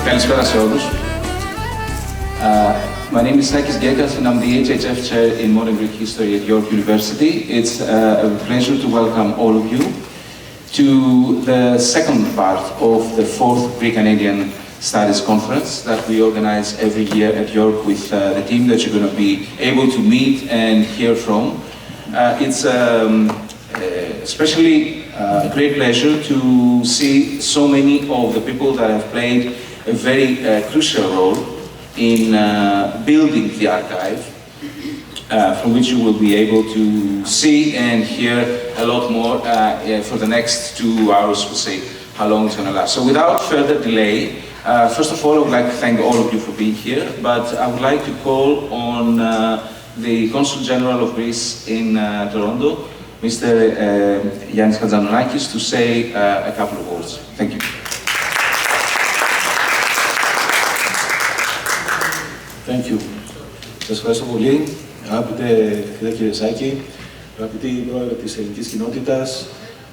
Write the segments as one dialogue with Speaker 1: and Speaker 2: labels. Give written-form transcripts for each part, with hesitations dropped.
Speaker 1: Καλησπέρα σε όλους. My name is Sakis Gekas and I'm the HFF Chair in Modern Greek History at York University. It's a pleasure to welcome all of you to the second part of the 4th Greek-Canadian Studies Conference that we organize every year at York with the team that you're going to be able to meet and hear from. It's especially a great pleasure to see so many of the people that have played a very crucial role in building the archive, from which you will be able to see and hear a lot more for the next 2 hours. We'll see how long it's going to last. So without further delay, first of all, I would like to thank all of you for being here, but I would like to call on the Consul General of Greece in Toronto, Mr. Yannis Hatzadounakis, to say a couple of words. Thank you.
Speaker 2: Thank you. Σας ευχαριστώ πολύ, αγαπητέ κύριε Σάκη, αγαπητοί πρόεδρε της ελληνικής κοινότητας,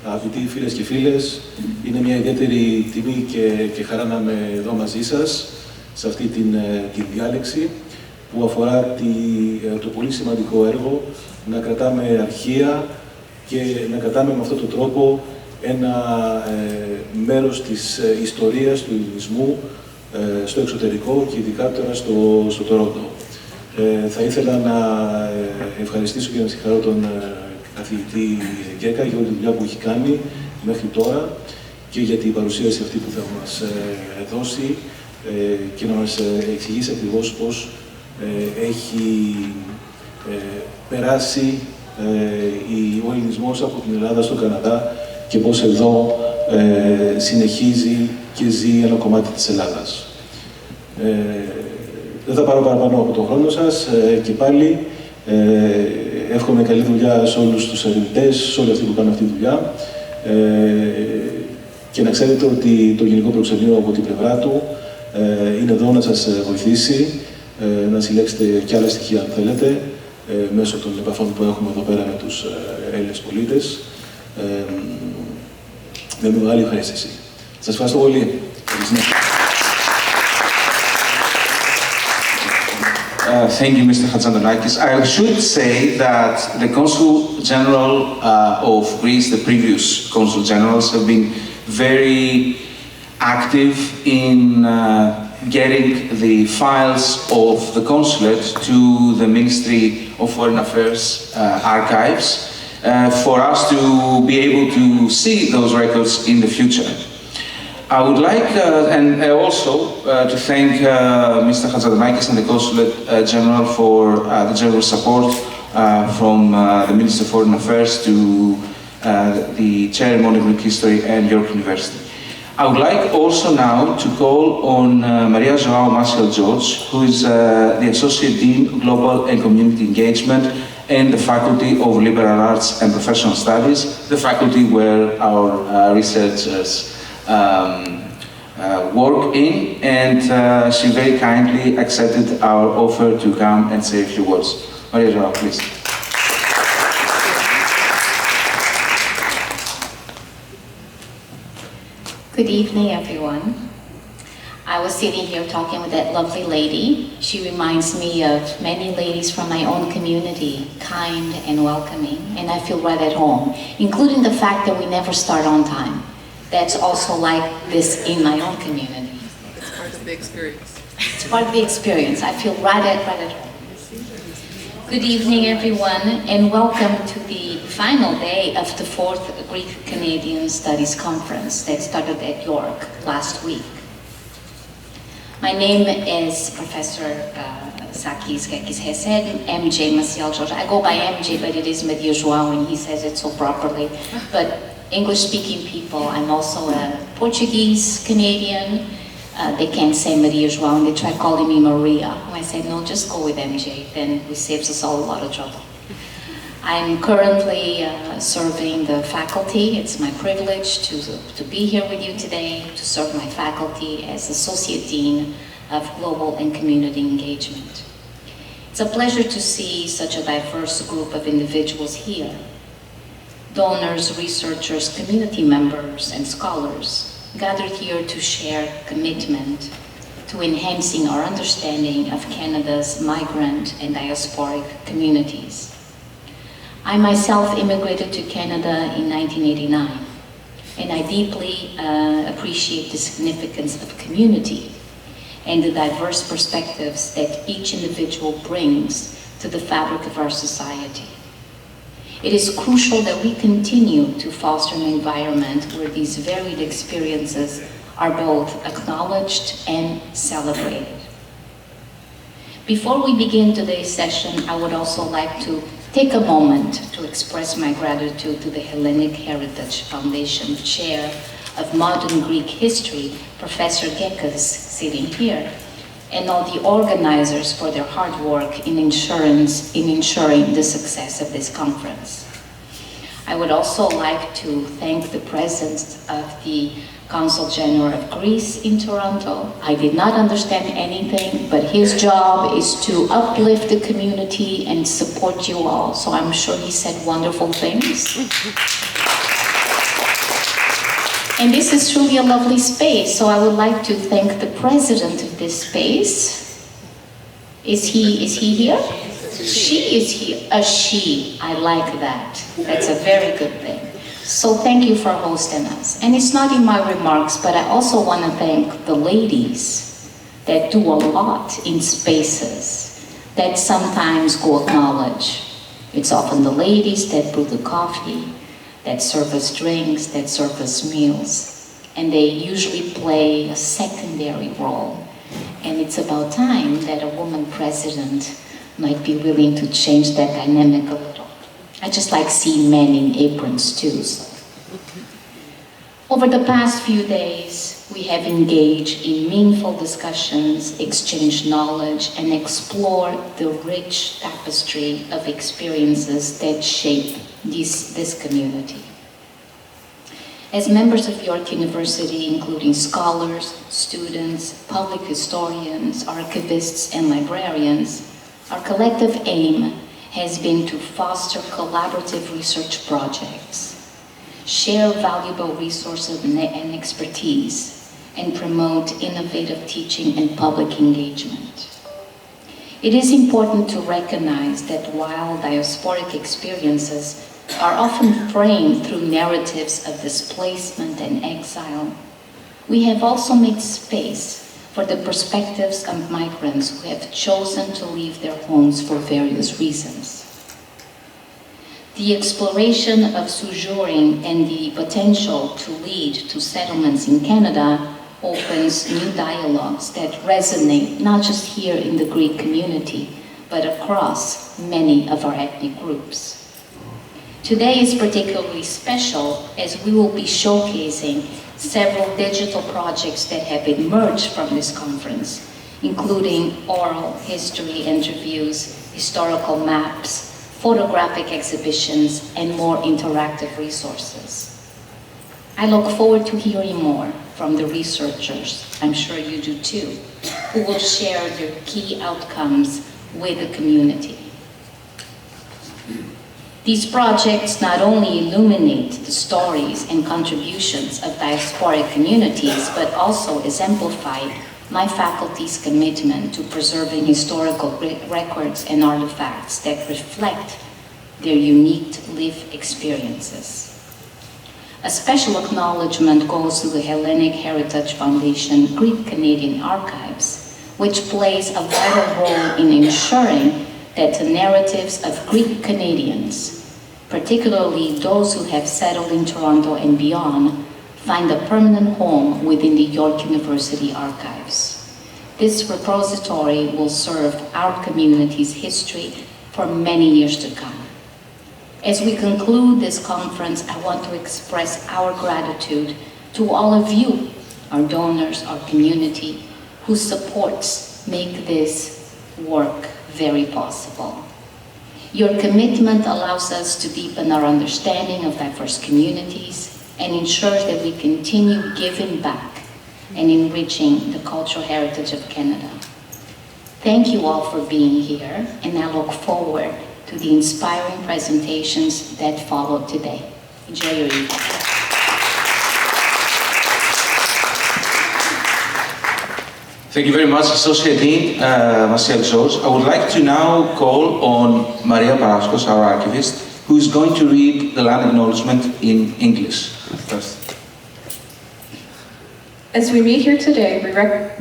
Speaker 2: αγαπητοί φίλες και φίλες. Είναι μια ιδιαίτερη τιμή και χαρά να είμαι εδώ μαζί σας, σε αυτή την διάλεξη που αφορά το πολύ σημαντικό έργο να κρατάμε αρχεία και να κρατάμε με αυτόν τον τρόπο ένα μέρος της ιστορίας του ελληνισμού στο εξωτερικό και ειδικά τώρα στο Τορόντο. Θα ήθελα να ευχαριστήσω και να συγχαρώ τον καθηγητή Γκέκα για όλη τη δουλειά που έχει κάνει μέχρι τώρα και για την παρουσίαση αυτή που θα μας δώσει και να μας εξηγήσει ακριβώς πώς έχει περάσει ο ελληνισμός από την Ελλάδα στον Καναδά και πώς εδώ συνεχίζει και ζει ένα κομμάτι της Ελλάδας. Δεν θα πάρω παραπάνω από τον χρόνο σας και πάλι εύχομαι καλή δουλειά σε όλους τους ερευνητές, σε όλοι αυτοί που κάνουν αυτή τη δουλειά και να ξέρετε ότι το Γενικό Προξενείο από την πλευρά του είναι εδώ να σας βοηθήσει, να συλλέξετε και άλλα στοιχεία αν θέλετε μέσω των επαφών που έχουμε εδώ πέρα με τους Έλληνες πολίτες με μεγάλη ευχαρίστηση. Σας ευχαριστώ πολύ.
Speaker 1: Thank you, Mr. Hatzadounakis. I should say that the Consul General of Greece, the previous Consul Generals, have been very active in getting the files of the consulate to the Ministry of Foreign Affairs archives for us to be able to see those records in the future. I would like, and also to thank Mr. Hatzadounakis and the Consulate General for the general support from the Minister of Foreign Affairs to the Chair of Modern Greek History and York University. I would like also now to call on Maria Joao Marcial George, who is the Associate Dean Global and Community Engagement and the Faculty of Liberal Arts and Professional Studies, the faculty where our researchers work in, and she very kindly accepted our offer to come and say a few words. Maria Joao, please.
Speaker 3: Good evening, everyone. I was sitting here talking with that lovely lady. She reminds me of many ladies from my own community, kind and welcoming, and I feel right at home, including the fact that we never start on time. That's also like this in my own community.
Speaker 4: It's part of the experience.
Speaker 3: It's part of the experience. I feel right at home. Good evening, everyone, and welcome to the final day of the 4th Greek-Canadian Studies Conference that started at York last week. My name is Professor Sakis Gekis Hesed, MJ Maciel George. I go by MJ, but it is Maria João, and he says it so properly. But English-speaking people, I'm also a Portuguese Canadian. They can't say Maria João, they try calling me Maria. I said, no, just go with MJ, then it saves us all a lot of trouble. I'm currently serving the faculty. It's my privilege to be here with you today, to serve my faculty as Associate Dean of Global and Community Engagement. It's a pleasure to see such a diverse group of individuals here. Donors, researchers, community members, and scholars gathered here to share commitment to enhancing our understanding of Canada's migrant and diasporic communities. I myself immigrated to Canada in 1989, and I deeply appreciate the significance of community and the diverse perspectives that each individual brings to the fabric of our society. It is crucial that we continue to foster an environment where these varied experiences are both acknowledged and celebrated. Before we begin today's session, I would also like to take a moment to express my gratitude to the Hellenic Heritage Foundation Chair of Modern Greek History, Professor Gekis, sitting here, and all the organizers for their hard work in ensuring the success of this conference. I would also like to thank the President of the Consul General of Greece in Toronto. I did not understand anything, but his job is to uplift the community and support you all, so I'm sure he said wonderful things. And this is truly a lovely space, so I would like to thank the president of this space. Is he here? She is here. A she. I like that. That's a very good thing. So thank you for hosting us. And it's not in my remarks, but I also want to thank the ladies that do a lot in spaces that sometimes go acknowledged. It's often the ladies that brew the coffee, that serve us drinks, that serve us meals, and they usually play a secondary role. And it's about time that a woman president might be willing to change that dynamic a little. I just like seeing men in aprons too. So. Over the past few days, we have engaged in meaningful discussions, exchanged knowledge, and explored the rich tapestry of experiences that shape this community. As members of York University, including scholars, students, public historians, archivists, and librarians, our collective aim has been to foster collaborative research projects, share valuable resources and expertise, and promote innovative teaching and public engagement. It is important to recognize that while diasporic experiences are often framed through narratives of displacement and exile, we have also made space for the perspectives of migrants who have chosen to leave their homes for various reasons. The exploration of sojourning and the potential to lead to settlements in Canada opens new dialogues that resonate not just here in the Greek community, but across many of our ethnic groups. Today is particularly special as we will be showcasing several digital projects that have emerged from this conference, including oral history interviews, historical maps, photographic exhibitions, and more interactive resources. I look forward to hearing more from the researchers, I'm sure you do too, who will share their key outcomes with the community. These projects not only illuminate the stories and contributions of diasporic communities, but also exemplify my faculty's commitment to preserving historical records and artifacts that reflect their unique lived experiences. A special acknowledgement goes to the Hellenic Heritage Foundation Greek Canadian Archives, which plays a vital role in ensuring that the narratives of Greek Canadians, particularly those who have settled in Toronto and beyond, find a permanent home within the York University archives. This repository will serve our community's history for many years to come. As we conclude this conference, I want to express our gratitude to all of you, our donors, our community, whose supports make this work very possible. Your commitment allows us to deepen our understanding of diverse communities and ensures that we continue giving back and enriching the cultural heritage of Canada. Thank you all for being here, and I look forward to the inspiring presentations that follow today. Enjoy your evening.
Speaker 1: Thank you very much, Associate Dean Marcel George. I would like to now call on Maria Paraskos, our archivist, who is going to read the land acknowledgement in English first.
Speaker 4: As we meet here today,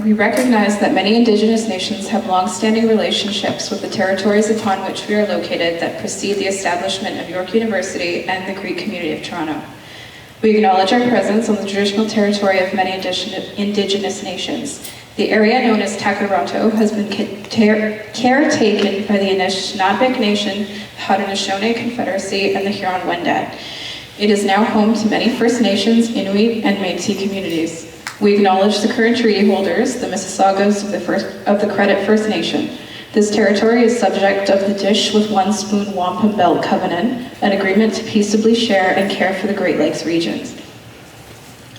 Speaker 4: we recognize that many Indigenous nations have long-standing relationships with the territories upon which we are located that precede the establishment of York University and the Greek community of Toronto. We acknowledge our presence on the traditional territory of many Indigenous nations. The area known as Takaronto has been caretaken by the Anishinaabe Nation, Haudenosaunee Confederacy, and the Huron-Wendat. It is now home to many First Nations, Inuit, and Métis communities. We acknowledge the current treaty holders, the Mississaugas of the Credit First Nation. This territory is subject of the Dish with One Spoon Wampum Belt Covenant, an agreement to peaceably share and care for the Great Lakes regions.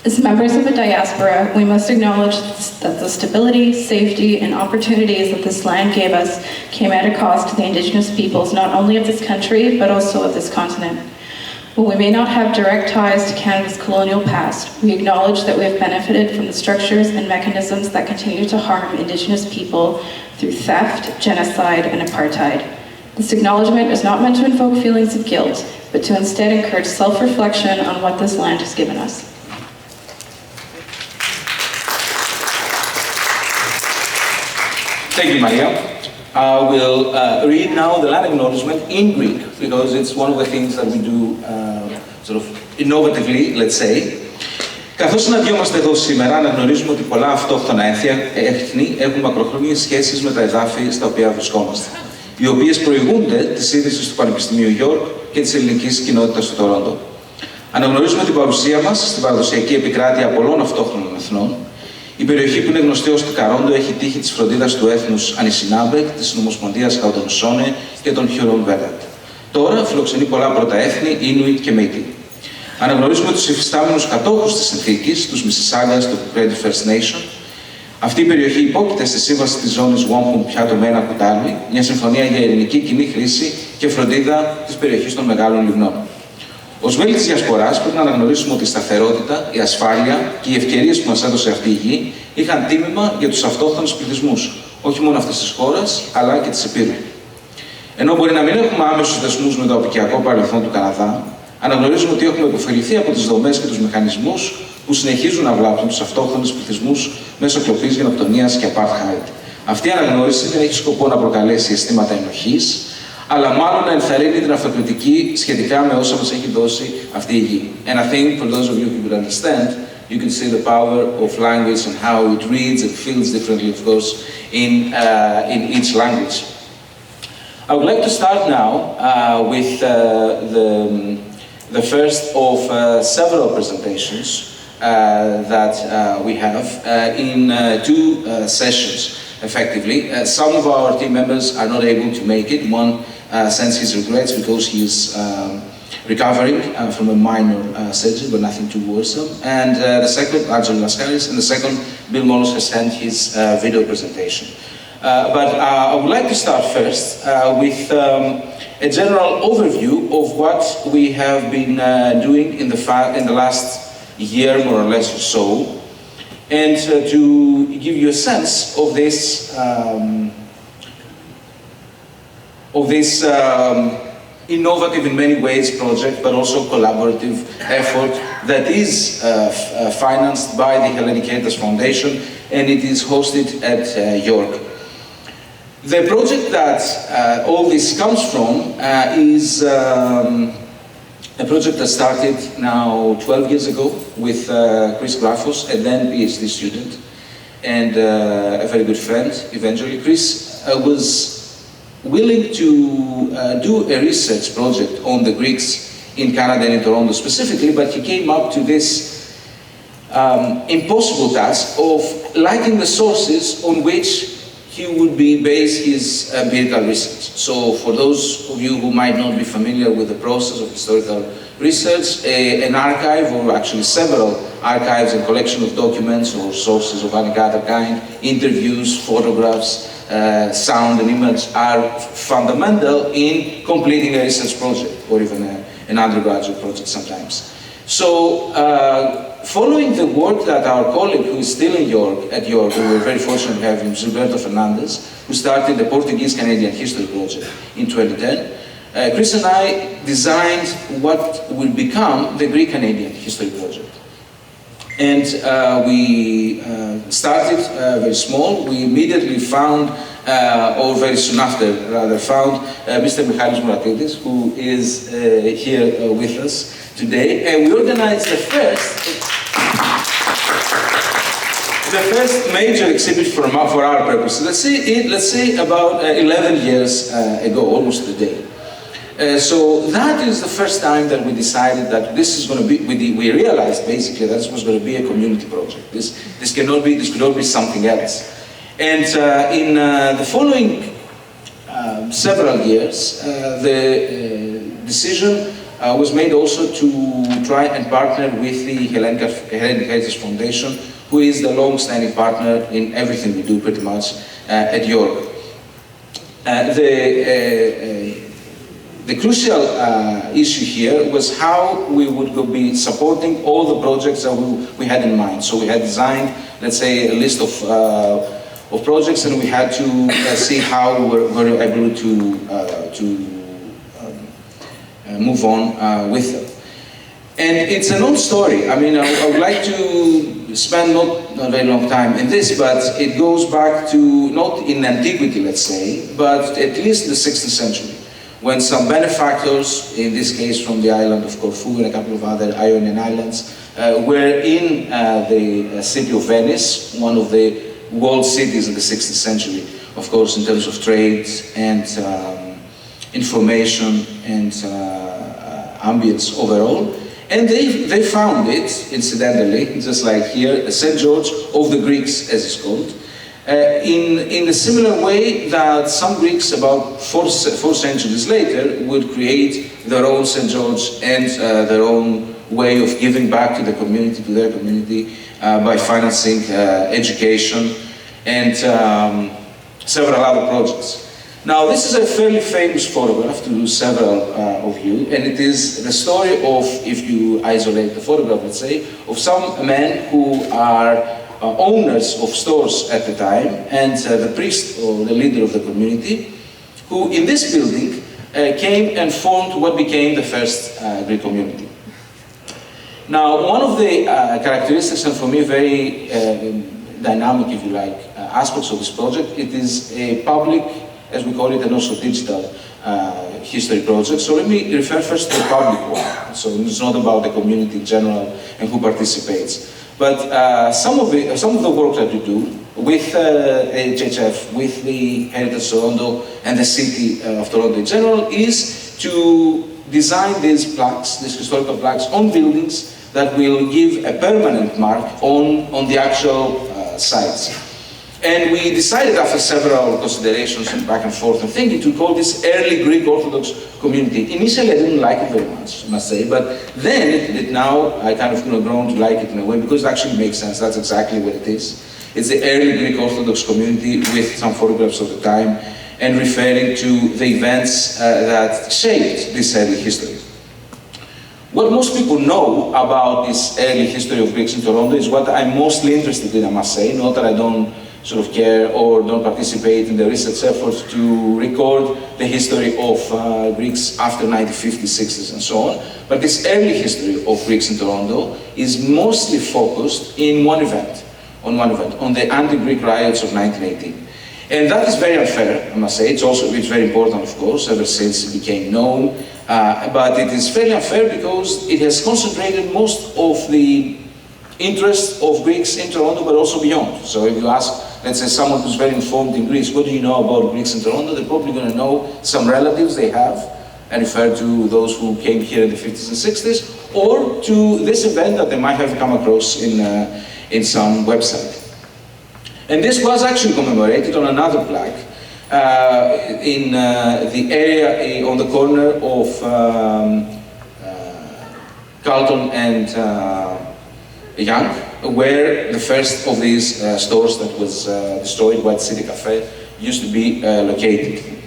Speaker 4: As members of the diaspora, we must acknowledge that the stability, safety, and opportunities that this land gave us came at a cost to the Indigenous peoples not only of this country, but also of this continent. While we may not have direct ties to Canada's colonial past, we acknowledge that we have benefited from the structures and mechanisms that continue to harm Indigenous people through theft, genocide, and apartheid. This acknowledgement is not meant to invoke feelings of guilt, but to instead encourage self-reflection on what this land has given us.
Speaker 1: Thank you, Maria. I will read now the land acknowledgement in Greek, because it's one of the things that we do sort of innovatively, let's say. Καθώς συναντιόμαστε εδώ σήμερα, αναγνωρίζουμε ότι πολλά αυτόχθονα έθνη έχουν μακροχρόνιες σχέσεις με τα εδάφη στα οποία βρισκόμαστε, οι οποίες προηγούνται της ίδρυσης του Πανεπιστημίου York και της ελληνικής κοινότητας του Τορόντο. Αναγνωρίζουμε την παρουσία μας στην παραδοσιακή επικράτεια πολλών αυτόχθονων εθνών. Η περιοχή που είναι γνωστή ως το Καρόντο έχει τύχει της φροντίδας του έθνους Ανισινάμπεκ, της Ομοσπονδίας Χαουδενοσόνε και των Huron-Wendat. Τώρα φιλοξενεί πολλά πρώτα έθνη, Inuit και Métis. Αναγνωρίζουμε τους υφιστάμενους κατόχους της συνθήκης, τους Mississaugas του Credit First Nation. Αυτή η περιοχή υπόκειται στη σύμβαση της ζώνης Wampum Piato Mena Kutami, μια συμφωνία για ειρηνική κοινή χρήση και φροντίδα της περιοχής των Μεγάλων Λιμνών. Ως μέλη της Διασποράς πρέπει να αναγνωρίσουμε ότι η σταθερότητα, η ασφάλεια και οι ευκαιρίες που μας έδωσε αυτή η γη είχαν τίμημα για τους αυτόχθονους πληθυσμούς, όχι μόνο αυτής της χώρας, αλλά και της Επίρου. Ενώ μπορεί να μην έχουμε άμεσους δεσμούς με το αποικιακό παρελθόν του Καναδά, αναγνωρίζουμε ότι έχουμε υποφεληθεί από τις δομές και τους μηχανισμούς που συνεχίζουν να βλάπτουν τους αυτόχθονους πληθυσμούς μέσω κλοπής, γενοκτονίας και apartheid. Αυτή η αναγνώριση δεν έχει σκοπό να προκαλέσει αισθήματα ενοχής, αλλά μάλλον να ενθαρρύνει την αυτοκριτική σχετικά με όσα μας έχει δώσει αυτή η γη. And I think for those of you who could understand, you can see the power of language and how it reads and feels differently, of course, in each language. I would like to start now with the first of several presentations that we have in two sessions, effectively. Some of our team members are not able to make it. One sends his regrets because he is recovering from a minor surgery, but nothing too worrisome. And the second, Arjun Laskaris, and the second, Bill Molos has sent his video presentation. But I would like to start first with a general overview of what we have been doing in the last year, more or less or so, and to give you a sense of this innovative in many ways project, but also collaborative effort that is financed by the Hellenic Heritage Foundation, and it is hosted at York. The project that all this comes from is a project that started now 12 years ago with Chris Grafos, a then PhD student, and a very good friend eventually. Chris was willing to do a research project on the Greeks in Canada and in Toronto specifically, but he came up to this impossible task of lighting the sources on which he would base his empirical research. So for those of you who might not be familiar with the process of historical research, an archive, or actually several archives and collection of documents or sources of any other kind, interviews, photographs, sound and image, are fundamental in completing a research project or even an undergraduate project sometimes. So following the work that our colleague who is still in York, at York, we were very fortunate to have him, Gilberto Fernandes, who started the Portuguese-Canadian History Project in 2010, Chris and I designed what will become the Greek-Canadian History Project. And we started very small. We immediately found, or very soon after rather, found Mr. Michalis Muratidis, who is here with us today. And we organized the first major exhibit for our purposes. Let's say about 11 years ago, almost a day. So that is the first time that we decided that this is going to be, we realized basically that this was going to be a community project. This could not be something else. And in the following several years, the decision was made also to try and partner with the Hellenic Heritage Foundation, who is the long-standing partner in everything we do pretty much at York. The crucial issue here was how we would be supporting all the projects that we had in mind. So we had designed, let's say, a list of projects, and we had to see how we were able to move on with them. And it's an old story. I mean, I would like to spend not a very long time in this, but it goes back to, not in antiquity, let's say, but at least the 16th century, when some benefactors, in this case from the island of Corfu and a couple of other Ionian islands, were in the city of Venice, one of the world cities in the 16th century, of course, in terms of trade and information and ambience overall. And they found it, incidentally, just like here, St. George of the Greeks, as it's called, in a similar way that some Greeks about four centuries later would create their own St. George and their own way of giving back to the community, to their community, by financing education and several other projects. Now, this is a fairly famous photograph to several of you, and it is the story of, if you isolate the photograph, let's say, of some men who are owners of stores at the time, and the priest or the leader of the community, who in this building came and formed what became the first Greek community. Now, one of the characteristics, and for me very dynamic, if you like, aspects of this project, it is a public, as we call it, and also digital history project. So let me refer first to the public one. So it's not about the community in general and who participates. But some of the work that we do with HFF, with the Heritage Toronto and the City of Toronto in general, is to design these plaques, these historical plaques, on buildings that will give a permanent mark on the actual sites. And we decided, after several considerations and back and forth and thinking, to call this early Greek Orthodox community. Initially, I didn't like it very much, I must say, but then now I kind of grown to like it in a way, because it actually makes sense. That's exactly what it is. It's the early Greek Orthodox community with some photographs of the time and referring to the events that shaped this early history. What most people know about this early history of Greeks in Toronto is what I'm mostly interested in, I must say, not that I don't sort of care or don't participate in the research efforts to record the history of Greeks after 1950s, 60s and so on. But this early history of Greeks in Toronto is mostly focused in on the anti-Greek riots of 1918. And that is very unfair, I must say. It's very important, of course, ever since it became known. But it is fairly unfair because it has concentrated most of the interest of Greeks in Toronto, but also beyond. So if you ask, let's say, someone who's very informed in Greece, what do you know about Greeks in Toronto? They're probably going to know some relatives they have, and refer to those who came here in the 50s and 60s, or to this event that they might have come across in some website. And this was actually commemorated on another plaque in the area on the corner of Carlton and Young, where the first of these stores that was destroyed, White City Cafe, used to be located.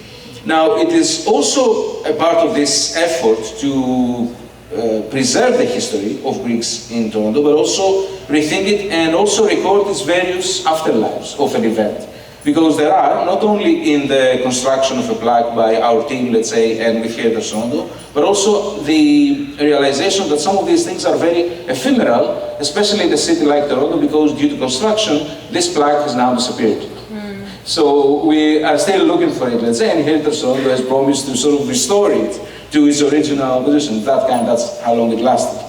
Speaker 1: Now, it is also a part of this effort to preserve the history of Greeks in Toronto, but also rethink it and also record its various afterlives of an event. Because there are, not only in the construction of a plaque by our team, let's say, and with here at Toronto, but also the realization that some of these things are very ephemeral, especially in a city like Toronto, because due to construction, this plaque has now disappeared. So we are still looking for it, let's say, and here Toronto has promised to sort of restore it to its original position. That's how long it lasted.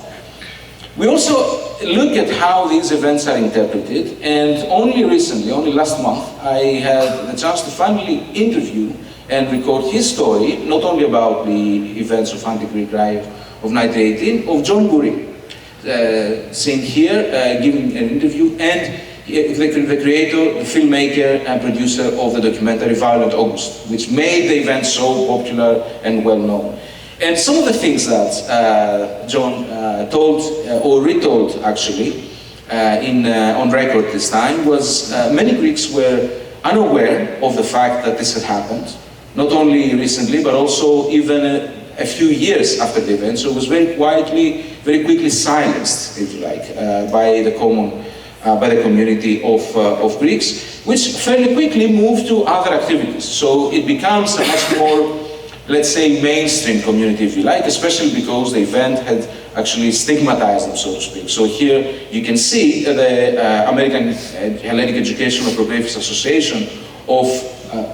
Speaker 1: We also look at how these events are interpreted, and only recently, only last month, I had the chance to finally interview and record his story, not only about the events of anti-Greek riot of 1918, of John Burry, seen here, giving an interview, and the creator, the filmmaker and producer of the documentary Violent August, which made the event so popular and well known. And some of the things that John told, or retold actually, on record this time, was many Greeks were unaware of the fact that this had happened, not only recently, but also even a few years after the event. So it was very quietly, very quickly silenced, if you like, by the community of Greeks, which fairly quickly moved to other activities. So it becomes a much more, let's say, mainstream community, if you like, especially because the event had actually stigmatized them, so to speak. So here you can see the American Hellenic Educational Progressive Association of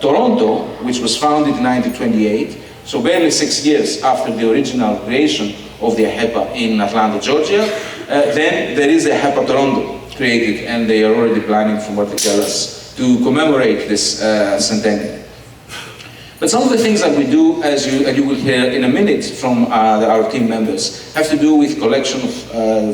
Speaker 1: Toronto, which was founded in 1928, so barely 6 years after the original creation of the HEPA in Atlanta, Georgia. Then there is the HEPA Toronto created, and they are already planning, from what they tell us, to commemorate this centennial. But some of the things that we do, as you will hear in a minute from our team members, have to do with collection of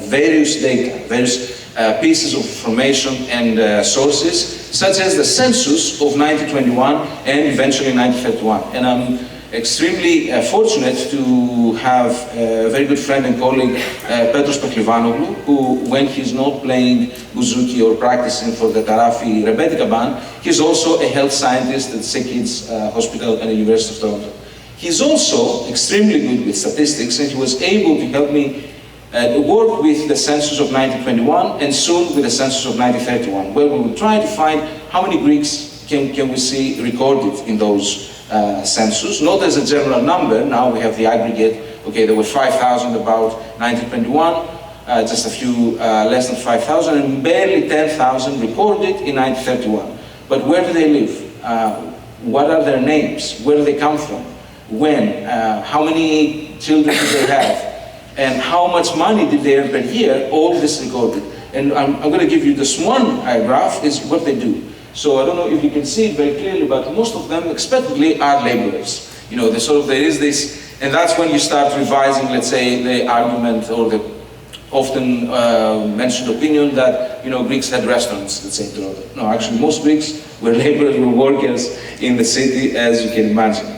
Speaker 1: various data, various pieces of information and sources, such as the census of 1921 and eventually 1931. And I'm extremely fortunate to have a very good friend and colleague, Petros Peklivanoglu, who, when he's not playing bouzouki or practicing for the Tarafi Rebetika band, he's also a health scientist at St. Kitts Hospital at the University of Toronto. He's also extremely good with statistics, and he was able to help me work with the census of 1921 and soon with the census of 1931, where we will try to find how many Greeks can we see recorded in those census, not as a general number. Now we have the aggregate. Okay, there were 5,000 about 1921, just a few less than 5,000, and barely 10,000 recorded in 1931. But where do they live? What are their names? Where do they come from? When? How many children do they have? And how much money did they earn per year? All this recorded. And I'm going to give you this one graph, is what they do. So I don't know if you can see it very clearly, but most of them expectedly are laborers. You know, there is this, and that's when you start revising, let's say, the argument or the often mentioned opinion that, you know, Greeks had restaurants, let's say, in Toronto. No, actually, most Greeks were laborers, were workers in the city, as you can imagine.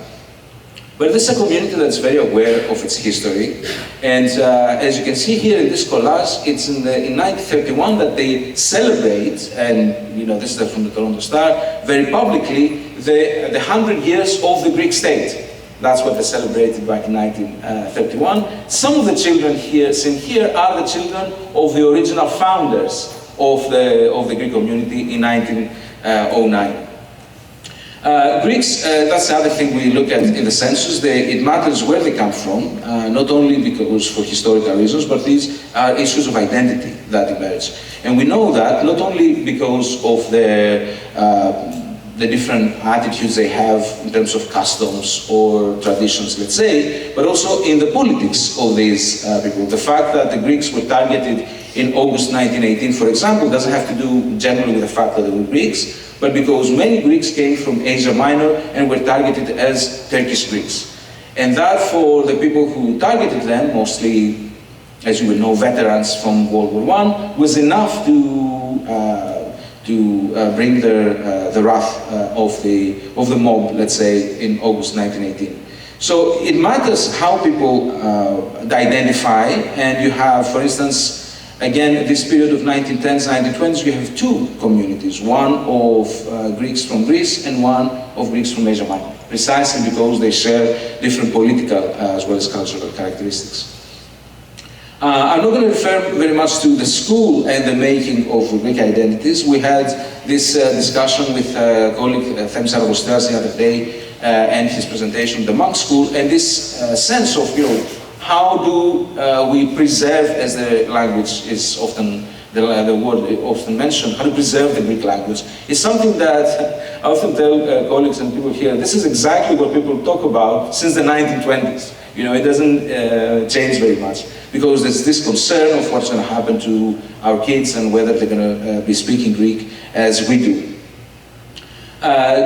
Speaker 1: But this is a community that's very aware of its history, and as you can see here in this collage, it's in 1931 that they celebrate, and you know, this is from the Toronto Star, very publicly, the 100 years of the Greek state. That's what they celebrated back in 1931. Some of the children here, seen here, are the children of the original founders of the Greek community in 1909. Greeks, that's the other thing we look at in the census. It matters where they come from, not only because for historical reasons, but these are issues of identity that emerge. And we know that not only because of the the different attitudes they have in terms of customs or traditions, let's say, but also in the politics of these people. The fact that the Greeks were targeted in August 1918, for example, doesn't have to do generally with the fact that they were Greeks, but because many Greeks came from Asia Minor and were targeted as Turkish Greeks. And that, for the people who targeted them, mostly, as you will know, veterans from World War I, was enough to bring the wrath of the mob, let's say, in August 1918. So it matters how people identify, and you have, for instance, again, this period of 1910s, 1920s, you have two communities, one of Greeks from Greece and one of Greeks from Asia Minor, precisely because they share different political as well as cultural characteristics. I'm not going to refer very much to the school and the making of Greek identities. We had this discussion with colleague Themis Aragosteas the other day and his presentation of the monk school, and this sense of, how do we preserve, as the language is often, the word often mentioned, how to preserve the Greek language, is something that I often tell colleagues and people here, this is exactly what people talk about since the 1920s. It doesn't change very much, because there's this concern of what's going to happen to our kids and whether they're going to be speaking Greek as we do.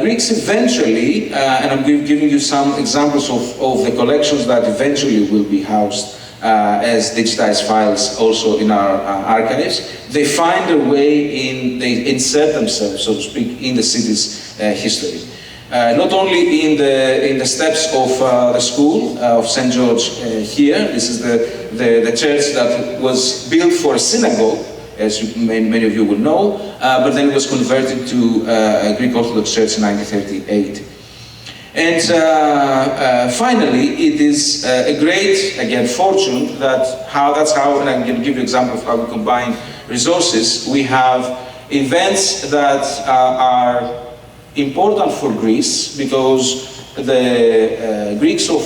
Speaker 1: Greeks eventually, and I'm giving you some examples of the collections that eventually will be housed as digitized files also in our archives, they find their way they insert themselves, so to speak, in the city's history. Not only in the steps of the school of St. George here, this is the church that was built for a synagogue, as many of you will know, but then it was converted to a Greek Orthodox church in 1938. And finally, it is a great, again, fortune that's how, and I'm going to give you an example of how we combine resources. We have events that are important for Greece, because the Greeks of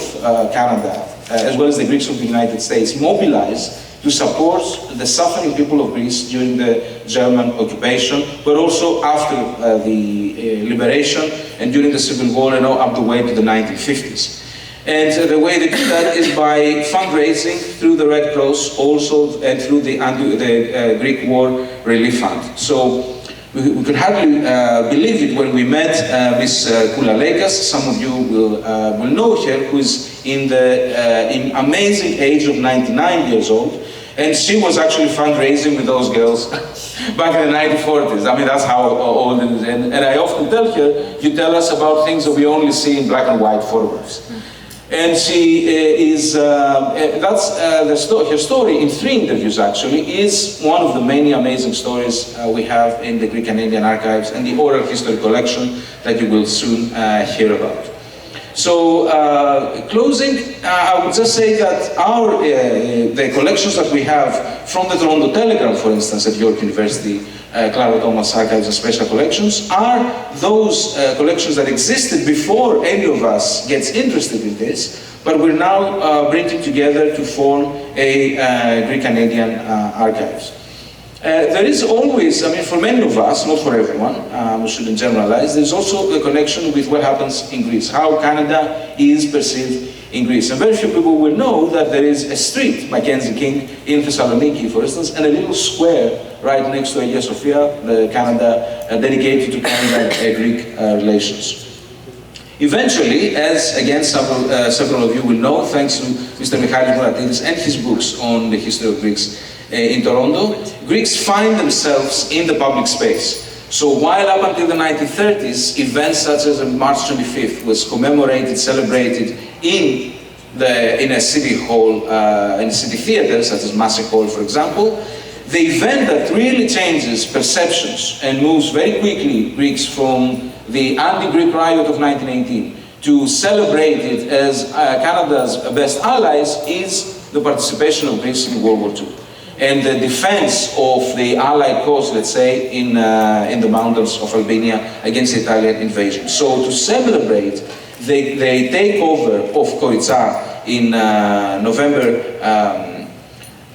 Speaker 1: Canada, as well as the Greeks of the United States, mobilized to support the suffering people of Greece during the German occupation, but also after the liberation and during the Civil War and up the way to the 1950s. And the way they do that is by fundraising through the Red Cross, also, and through the Greek War Relief Fund. So we could hardly believe it when we met Ms. Koulalekas. Some of you will know her, who is in the amazing age of 99 years old. And she was actually fundraising with those girls back in the 1940s. I mean, that's how old it is. And I often tell her, you tell us about things that we only see in black and white photographs. And she her story in 3 interviews actually is one of the many amazing stories we have in the Greek Canadian archives and the oral history collection that you will soon hear about. So, closing, I would just say that the collections that we have from the Toronto Telegram, for instance, at York University, Clara Thomas Archives and Special Collections, are those collections that existed before any of us gets interested in this, but we're now bringing together to form a Greek Canadian archives. There is always, I mean, for many of us, not for everyone, we shouldn't generalize, there's also a connection with what happens in Greece, how Canada is perceived in Greece. And very few people will know that there is a street, Mackenzie King, in Thessaloniki, for instance, and a little square right next to Hagia Sophia, the Canada, dedicated to Canada and Greek relations. Eventually, as again several of you will know, thanks to Mr. Michalis Moratidis and his books on the history of Greeks in Toronto, Greeks find themselves in the public space. So while up until the 1930s, events such as March 25th was commemorated, celebrated in a city hall, in a city theater, such as Massey Hall, for example, the event that really changes perceptions and moves very quickly Greeks from the anti-Greek riot of 1918 to celebrate it as Canada's best allies is the participation of Greece in World War II. And the defense of the Allied cause, let's say, in the mountains of Albania against the Italian invasion. So to celebrate the takeover of Korytsa in November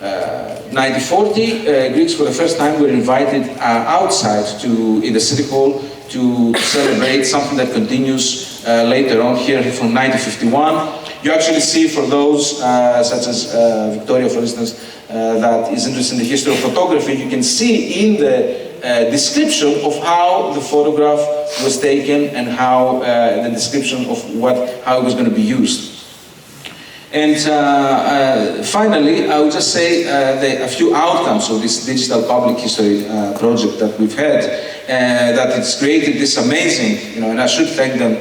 Speaker 1: 1940, Greeks for the first time were invited outside in the city hall to celebrate something that continues later on here from 1951. You actually see for those, such as Victoria, for instance, that is interested in the history of photography, you can see in the description of how the photograph was taken and how the description of how it was going to be used. And finally, I would just say a few outcomes of this digital public history project that we've had, that it's created this amazing, and I should thank them,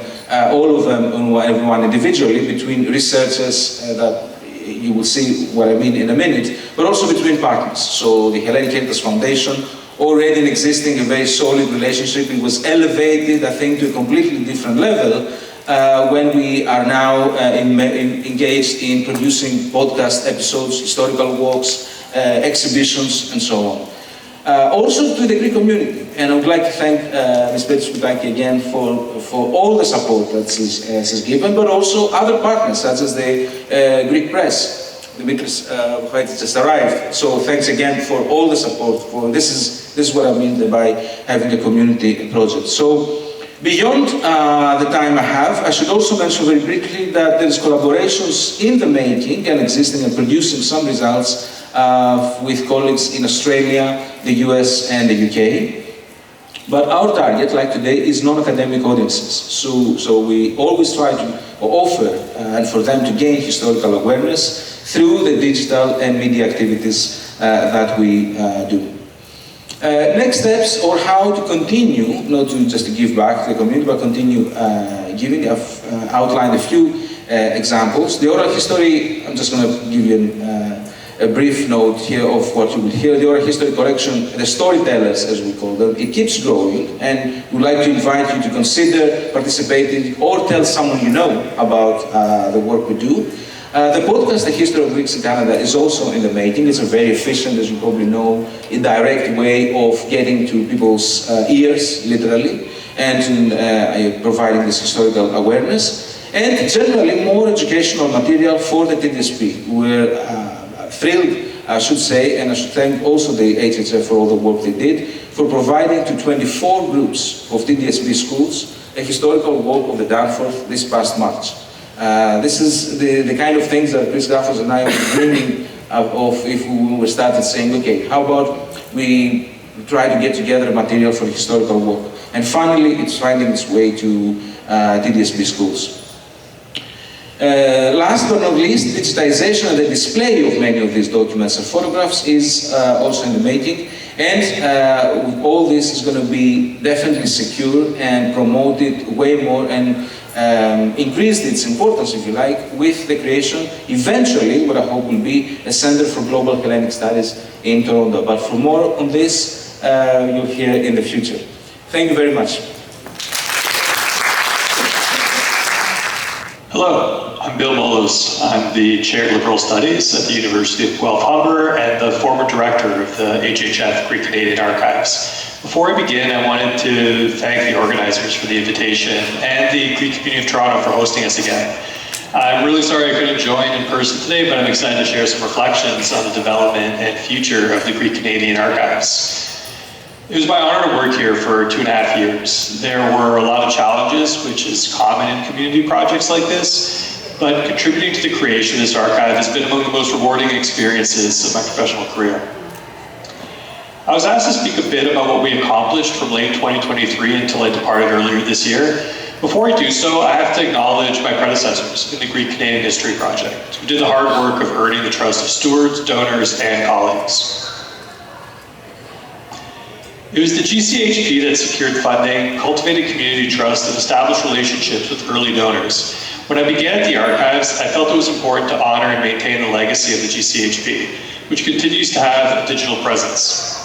Speaker 1: all of them, everyone individually, between researchers that you will see what I mean in a minute, but also between partners. So the Hellenic Heritage Foundation, already existing a very solid relationship, it was elevated, I think, to a completely different level when we are now engaged in producing podcast episodes, historical walks, exhibitions, and so on. Also to the Greek community, and I would like to thank Ms. Petris-Koutaki again for all the support that she's given, but also other partners such as the Greek press. Dimitris just arrived, so thanks again for all the support. This is what I mean by having a community project. So beyond the time I have, I should also mention very briefly that there is collaborations in the making and existing and producing some results with colleagues in Australia, the US and the UK. But our target, like today, is non-academic audiences. So we always try to offer and for them to gain historical awareness through the digital and media activities that we do. Next steps, or how to continue, not to just to give back to the community, but continue giving. I've outlined a few examples. The oral history, I'm just going to give you a brief note here of what you will hear. The oral history collection, the storytellers as we call them, it keeps growing, and we'd like to invite you to consider participating or tell someone you know about the work we do. The podcast, The History of Greeks in Canada, is also in the making. It's a very efficient, as you probably know, indirect way of getting to people's ears, literally, and providing this historical awareness. And generally, more educational material for the TDSP. We're thrilled, I should say, and I should thank also the HFF for all the work they did, for providing to 24 groups of TDSP schools a historical walk of the Danforth this past March. This is the kind of things that Chris Graffos and I were dreaming of if we were started saying, okay, how about we try to get together material for the historical walk? And finally, it's finding its way to TDSP schools. Last but not least, digitization and the display of many of these documents and photographs is also in the making. And all this is going to be definitely secure and promoted way more and increased its importance, if you like, with the creation, eventually, what I hope will be a Center for Global Hellenic Studies in Toronto. But for more on this, you'll hear in the future. Thank you very much.
Speaker 5: Hello, I'm Bill Molos. I'm the Chair of Liberal Studies at the University of Guelph Humber and the former Director of the HFF Greek Canadian Archives. Before I begin, I wanted to thank the organizers for the invitation and the Greek community of Toronto for hosting us again. I'm really sorry I couldn't join in person today, but I'm excited to share some reflections on the development and future of the Greek Canadian Archives. It was my honor to work here for 2.5 years. There were a lot of challenges, which is common in community projects like this, but contributing to the creation of this archive has been among the most rewarding experiences of my professional career. I was asked to speak a bit about what we accomplished from late 2023 until I departed earlier this year. Before I do so, I have to acknowledge my predecessors in the Greek Canadian History Project, who did the hard work of earning the trust of stewards, donors, and colleagues. It was the GCHP that secured funding, cultivated community trust, and established relationships with early donors. When I began at the archives, I felt it was important to honor and maintain the legacy of the GCHP, which continues to have a digital presence.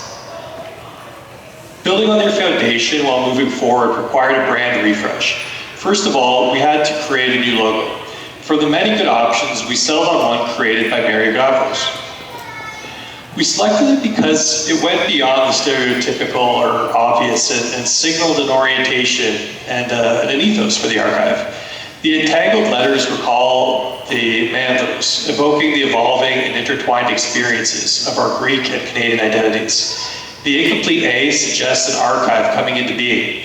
Speaker 5: Building on their foundation while moving forward required a brand refresh. First of all, we had to create a new logo. For the many good options, we settled on one created by Mary Gavros. We selected it because it went beyond the stereotypical or obvious and signaled an orientation and an ethos for the archive. The entangled letters recall the manthos, evoking the evolving and intertwined experiences of our Greek and Canadian identities. The incomplete A suggests an archive coming into being,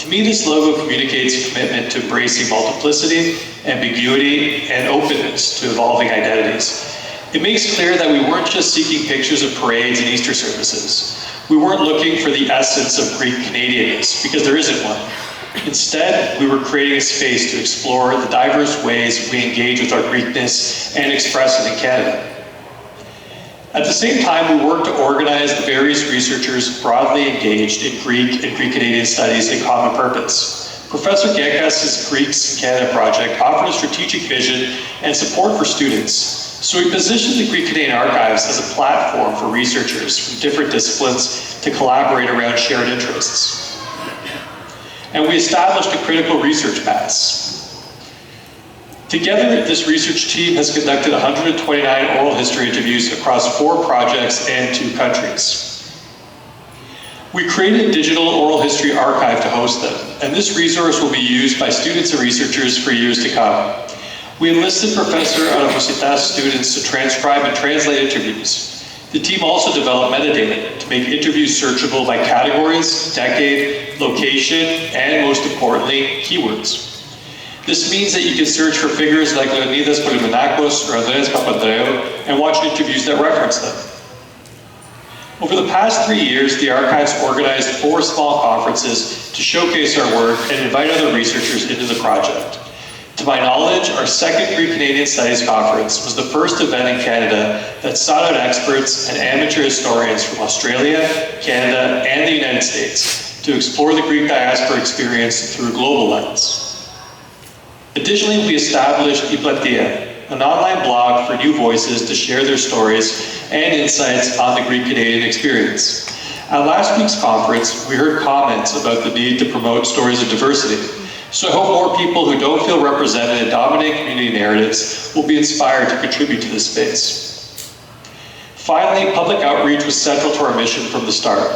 Speaker 5: To me, this logo communicates a commitment to embracing multiplicity, ambiguity, and openness to evolving identities. It makes clear that we weren't just seeking pictures of parades and Easter services. We weren't looking for the essence of Greek Canadianness, because there isn't one. Instead, we were creating a space to explore the diverse ways we engage with our Greekness and express it in Canada. At the same time, we worked to organize the various researchers broadly engaged in Greek and Greek Canadian studies in common purpose. Professor Gekas' Greeks in Canada project offered a strategic vision and support for students. So we positioned the Greek Canadian Archives as a platform for researchers from different disciplines to collaborate around shared interests. And we established a critical research mass. Together, this research team has conducted 129 oral history interviews across 4 projects and 2 countries. We created a digital oral history archive to host them, and this resource will be used by students and researchers for years to come. We enlisted Professor Arabositas students to transcribe and translate interviews. The team also developed metadata to make interviews searchable by categories, decade, location, and most importantly, keywords. This means that you can search for figures like Leonidas Polymenakos or Andreas Papandreou and watch interviews that reference them. Over the past 3 years, the archives organized 4 small conferences to showcase our work and invite other researchers into the project. To my knowledge, our second Greek Canadian Studies Conference was the first event in Canada that sought out experts and amateur historians from Australia, Canada, and the United States to explore the Greek diaspora experience through a global lens. Additionally, we established Iplatia, an online blog for new voices to share their stories and insights on the Greek Canadian experience. At last week's conference, we heard comments about the need to promote stories of diversity. So I hope more people who don't feel represented in dominant community narratives will be inspired to contribute to this space. Finally, public outreach was central to our mission from the start.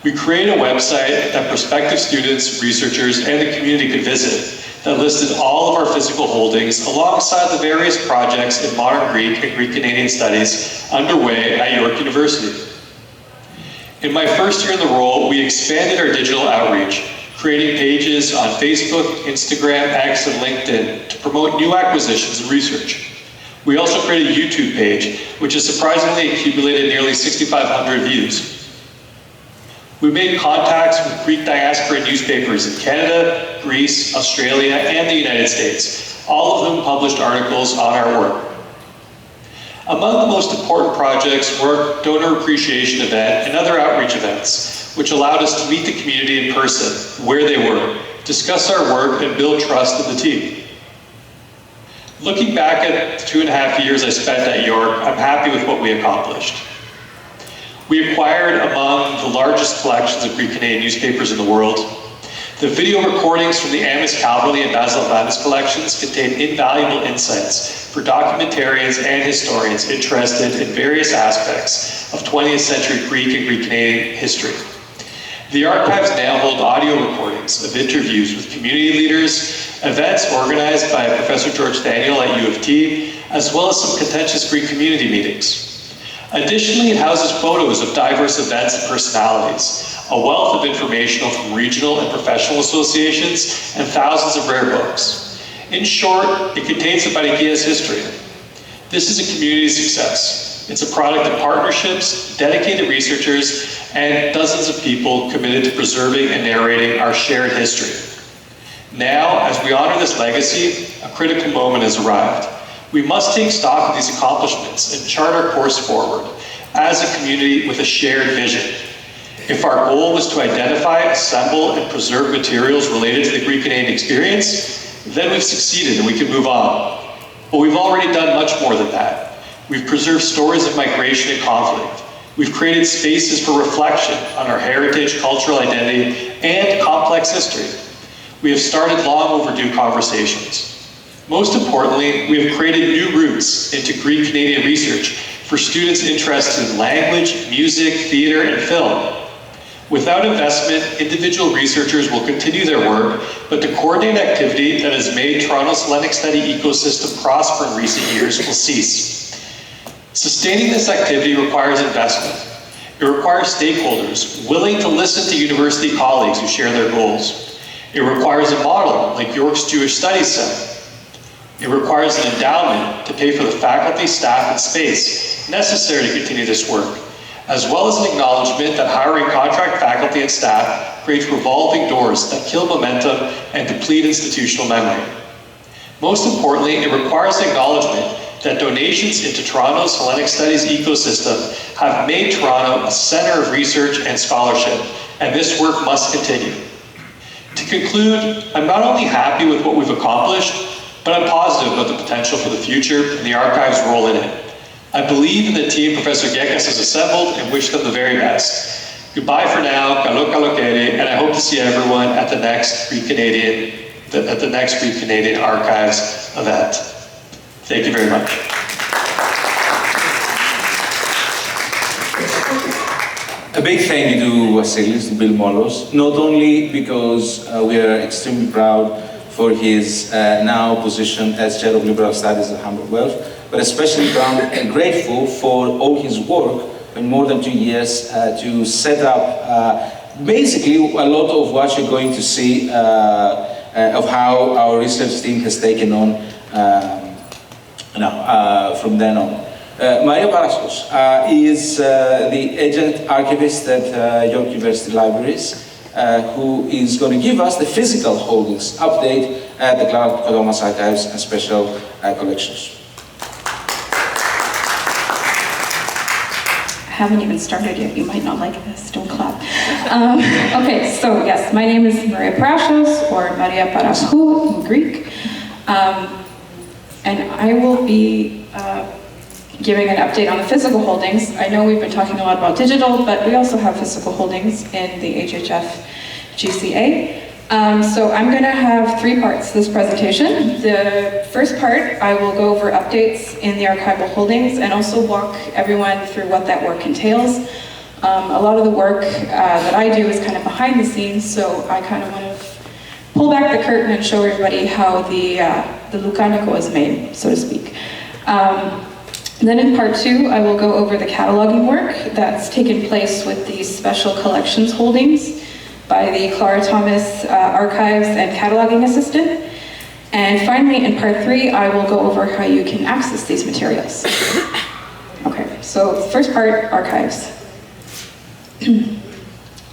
Speaker 5: We created a website that prospective students, researchers, and the community could visit that listed all of our physical holdings alongside the various projects in modern Greek and Greek Canadian studies underway at York University. In my first year in the role, we expanded our digital outreach, creating pages on Facebook, Instagram, X, and LinkedIn to promote new acquisitions and research. We also created a YouTube page, which has surprisingly accumulated nearly 6,500 views. We made contacts with Greek diaspora newspapers in Canada, Greece, Australia, and the United States, all of whom published articles on our work. Among the most important projects were our donor appreciation event and other outreach events, which allowed us to meet the community in person, where they were, discuss our work, and build trust in the team. Looking back at the 2.5 years I spent at York, I'm happy with what we accomplished. We acquired among the largest collections of Greek Canadian newspapers in the world. The video recordings from the Amos Calverley and Basil Vanis collections contain invaluable insights for documentarians and historians interested in various aspects of 20th century Greek and Greek Canadian history. The archives now hold audio recordings of interviews with community leaders, events organized by Professor George Daniel at U of T, as well as some contentious Greek community meetings. Additionally, it houses photos of diverse events and personalities, a wealth of information from regional and professional associations, and thousands of rare books. In short, it contains the Panikia's history. This is a community success. It's a product of partnerships, dedicated researchers, and dozens of people committed to preserving and narrating our shared history. Now, as we honor this legacy, a critical moment has arrived. We must take stock of these accomplishments and chart our course forward as a community with a shared vision. If our goal was to identify, assemble, and preserve materials related to the Greek Canadian experience, then we've succeeded and we can move on. But we've already done much more than that. We've preserved stories of migration and conflict. We've created spaces for reflection on our heritage, cultural identity, and complex history. We have started long overdue conversations. Most importantly, we have created new routes into Greek Canadian research for students interested in language, music, theater, and film. Without investment, individual researchers will continue their work, but the coordinated activity that has made Toronto's Hellenic study ecosystem prosper in recent years will cease. Sustaining this activity requires investment. It requires stakeholders willing to listen to university colleagues who share their goals. It requires a model like York's Jewish Studies Center. It requires an endowment to pay for the faculty, staff, and space necessary to continue this work, as well as an acknowledgement that hiring contract faculty and staff creates revolving doors that kill momentum and deplete institutional memory. Most importantly, it requires an acknowledgement that donations into Toronto's Hellenic Studies ecosystem have made Toronto a center of research and scholarship, and this work must continue. To conclude, I'm not only happy with what we've accomplished, but I'm positive about the potential for the future and the archive's role in it. I believe in the team Professor Gekas has assembled and wish them the very best. Goodbye for now, kalo kalokere, and I hope to see everyone at the next Greek Canadian Archives event. Thank you very much.
Speaker 1: A big thank you to Vasilis, to Bill Molos, not only because we are extremely proud for his now position as Chair of Liberal Studies at Humber Welsh, but especially proud and grateful for all his work in more than 2 years to set up basically a lot of what you're going to see of how our research team has taken on from then on. Maria Paraschos is the agent archivist at York University Libraries, who is going to give us the physical holdings update at the Clark Thomas Archives and Special Collections.
Speaker 4: I haven't even started yet. You might not like this. Don't clap. Okay, so yes, my name is Maria Parashos, or Maria Parashou in Greek. And I will be giving an update on the physical holdings. I know we've been talking a lot about digital, but we also have physical holdings in the HFF GCA. So I'm going to have 3 parts to this presentation. The first part, I will go over updates in the archival holdings and also walk everyone through what that work entails. A lot of the work that I do is kind of behind the scenes, so I kind of want to pull back the curtain and show everybody how the Lucaniko is made, so to speak. Then in part 2, I will go over the cataloging work that's taken place with these special collections holdings by the Clara Thomas Archives and Cataloging Assistant. And finally, in part 3, I will go over how you can access these materials. Okay, so first part, archives.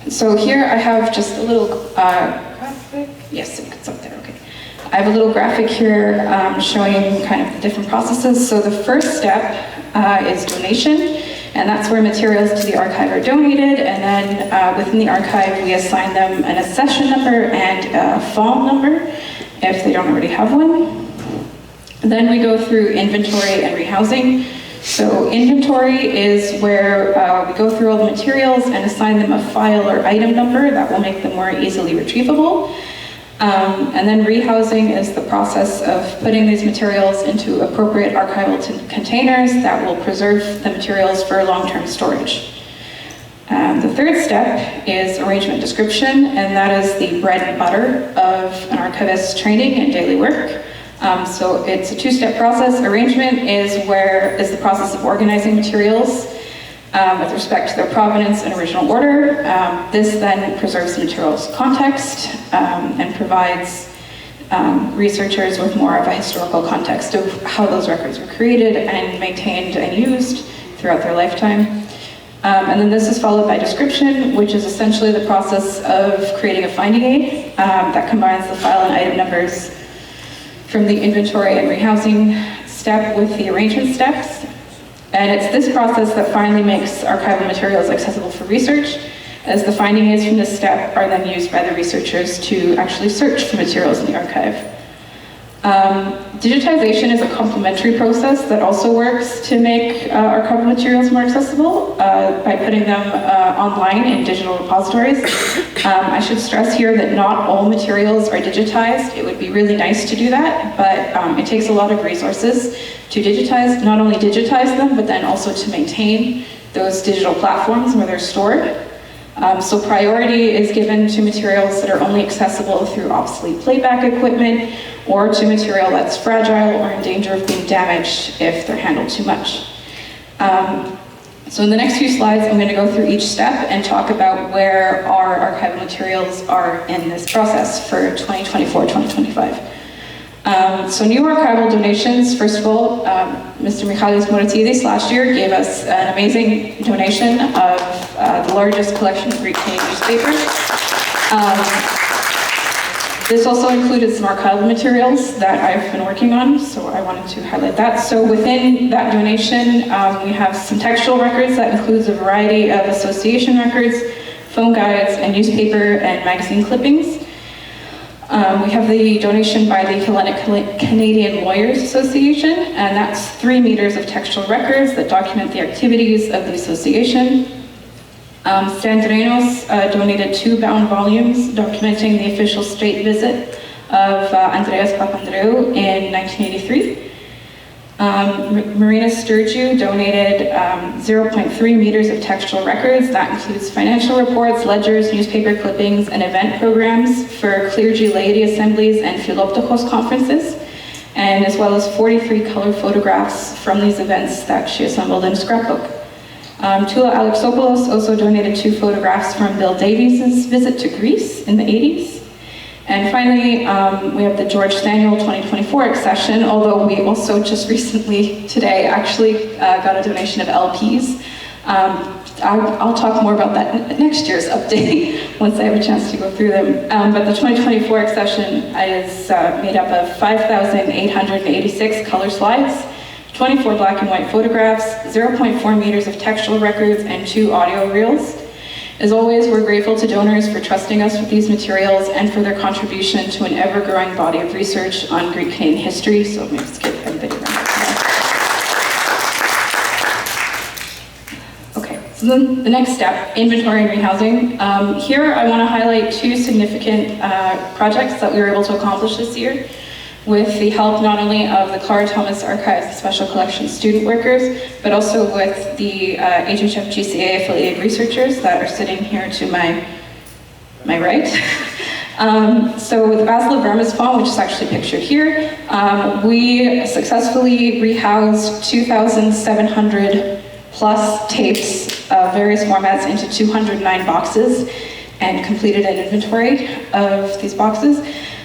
Speaker 4: So here I have just a little graphic. Yes, it's up there, okay. I have a little graphic here showing kind of the different processes. So the first step is donation, and that's where materials to the archive are donated, and then within the archive we assign them an accession number and a FOM number if they don't already have one. Then we go through inventory and rehousing. So inventory is where we go through all the materials and assign them a file or item number that will make them more easily retrievable. And then rehousing is the process of putting these materials into appropriate archival containers that will preserve the materials for long-term storage. The third step is arrangement description, and that is the bread and butter of an archivist's training and daily work. So it's a 2-step process. Arrangement is the process of organizing materials with respect to their provenance and original order. This then preserves the material's context and provides researchers with more of a historical context of how those records were created and maintained and used throughout their lifetime. And then this is followed by description, which is essentially the process of creating a finding aid that combines the file and item numbers from the inventory and rehousing step with the arrangement steps. And it's this process that finally makes archival materials accessible for research, as the finding aids from this step are then used by the researchers to actually search for materials in the archive. Digitization is a complementary process that also works to make archival materials more accessible by putting them online in digital repositories. I should stress here that not all materials are digitized. It would be really nice to do that, but it takes a lot of resources to digitize, not only digitize them, but then also to maintain those digital platforms where they're stored. So priority is given to materials that are only accessible through obsolete playback equipment or to material that's fragile or in danger of being damaged if they're handled too much. So in the next few slides, I'm going to go through each step and talk about where our archival materials are in this process for 2024-2025. So new archival donations, first of all, Mr. Michalis Moratidis last year gave us an amazing donation of the largest collection of Greek Canadian newspapers. This also included some archival materials that I've been working on, so I wanted to highlight that. So within that donation, we have some textual records that includes a variety of association records, phone guides, and newspaper and magazine clippings. We have the donation by the Hellenic Canadian Lawyers Association, and that's 3 meters of textual records that document the activities of the association. Sandrinos donated 2 bound volumes documenting the official state visit of Andreas Papandreou in 1983. Marina Sturgiu donated 0.3 meters of textual records. That includes financial reports, ledgers, newspaper clippings, and event programs for clergy laity assemblies and Philoptochos conferences, and as well as 43 color photographs from these events that she assembled in a scrapbook. Tula Alexopoulos also donated 2 photographs from Bill Davies' visit to Greece in the 80s. And finally, we have the George Staniel 2024 accession, although we also just recently, today, actually got a donation of LPs. I'll talk more about that next year's update once I have a chance to go through them. But the 2024 accession is made up of 5,886 color slides, 24 black and white photographs, 0.4 meters of textual records, and 2 audio reels. As always, we're grateful to donors for trusting us with these materials and for their contribution to an ever-growing body of research on Greek Canadian history. So let me just give everybody a round of applause. Okay, so then the next step, inventory and rehousing. Here I want to highlight 2 significant projects that we were able to accomplish this year, with the help not only of the Clara Thomas Archives Special Collections student workers, but also with the HFF GCA affiliated researchers that are sitting here to my right. So with the Basil of Vermes Fund, which is actually pictured here, we successfully rehoused 2,700 plus tapes of various formats into 209 boxes and completed an inventory of these boxes.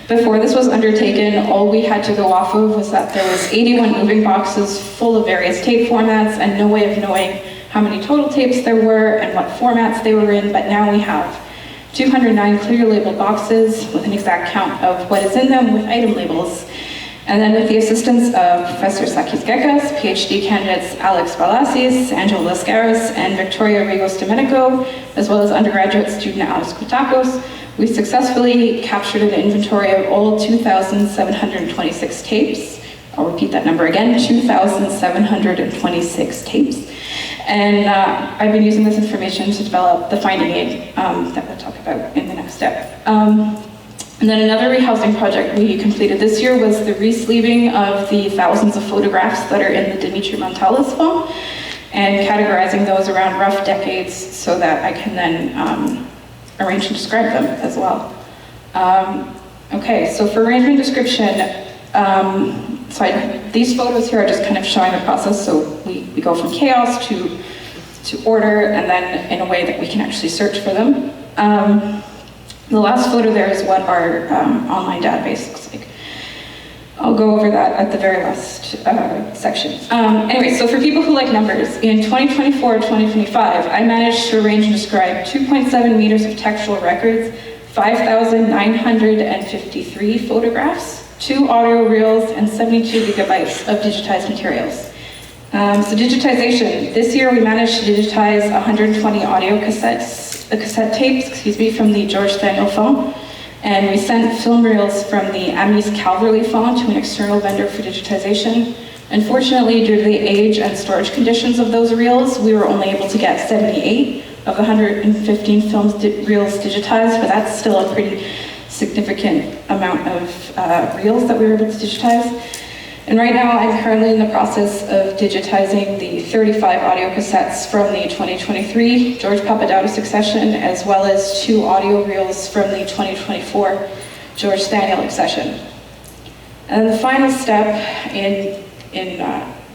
Speaker 4: Before this was undertaken, all we had to go off of was that there was 81 moving boxes full of various tape formats and no way of knowing how many total tapes there were and what formats they were in, but now we have 209 clear labeled boxes with an exact count of what is in them with item labels. And then with the assistance of Professor Sakis Gekas, PhD candidates Alex Balasis, Angela Lascaris, and Victoria Rigos Domenico, as well as undergraduate student Alex Koutakos, we successfully captured an inventory of all 2,726 tapes. I'll repeat that number again, 2,726 tapes. And I've been using this information to develop the finding aid that we'll talk about in the next step. And then another rehousing project we completed this year was the re-sleeving of the thousands of photographs that are in the Dimitri Mantalis phone and categorizing those around rough decades so that I can then arrange and describe them as well. Okay, so for arrangement description, these photos here are just kind of showing the process. So we go from chaos to order, and then in a way that we can actually search for them. The last photo there is what our online database looks like. I'll go over that at the very last section. Anyway, so for people who like numbers, in 2024-2025, I managed to arrange and describe 2.7 meters of textual records, 5,953 photographs, 2 audio reels, and 72 gigabytes of digitized materials. So digitization, this year we managed to digitize 120 audio cassette tapes, from the George Staniel phone. And we sent film reels from the Amis Calverley phone to an external vendor for digitization. Unfortunately, due to the age and storage conditions of those reels, we were only able to get 78 of the 115 reels digitized, but that's still a pretty significant amount of reels that we were able to digitize. And right now, I'm currently in the process of digitizing the 35 audio cassettes from the 2023 George Papadopoulos accession, as well as 2 audio reels from the 2024 George Staniel accession. And the final step in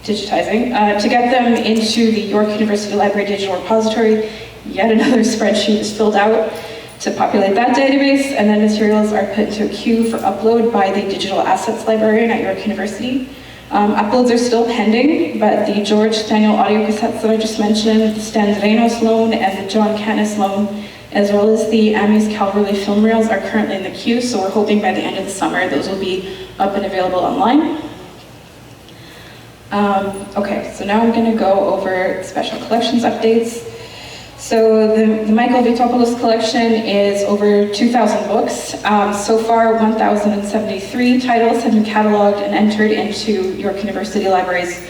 Speaker 4: digitizing, to get them into the York University Library Digital Repository. Yet another spreadsheet is filled out to populate that database, and then materials are put into a queue for upload by the Digital Assets Librarian at York University. Uploads are still pending, but the George Daniel audio cassettes that I just mentioned, the Stan Renos loan and the John Canis loan, as well as the Amis Calverley film reels are currently in the queue, so we're hoping by the end of the summer those will be up and available online. Okay, so now I'm going to go over special collections updates. So the Michael Vitopoulos collection is over 2,000 books. So far, 1,073 titles have been cataloged and entered into York University Library's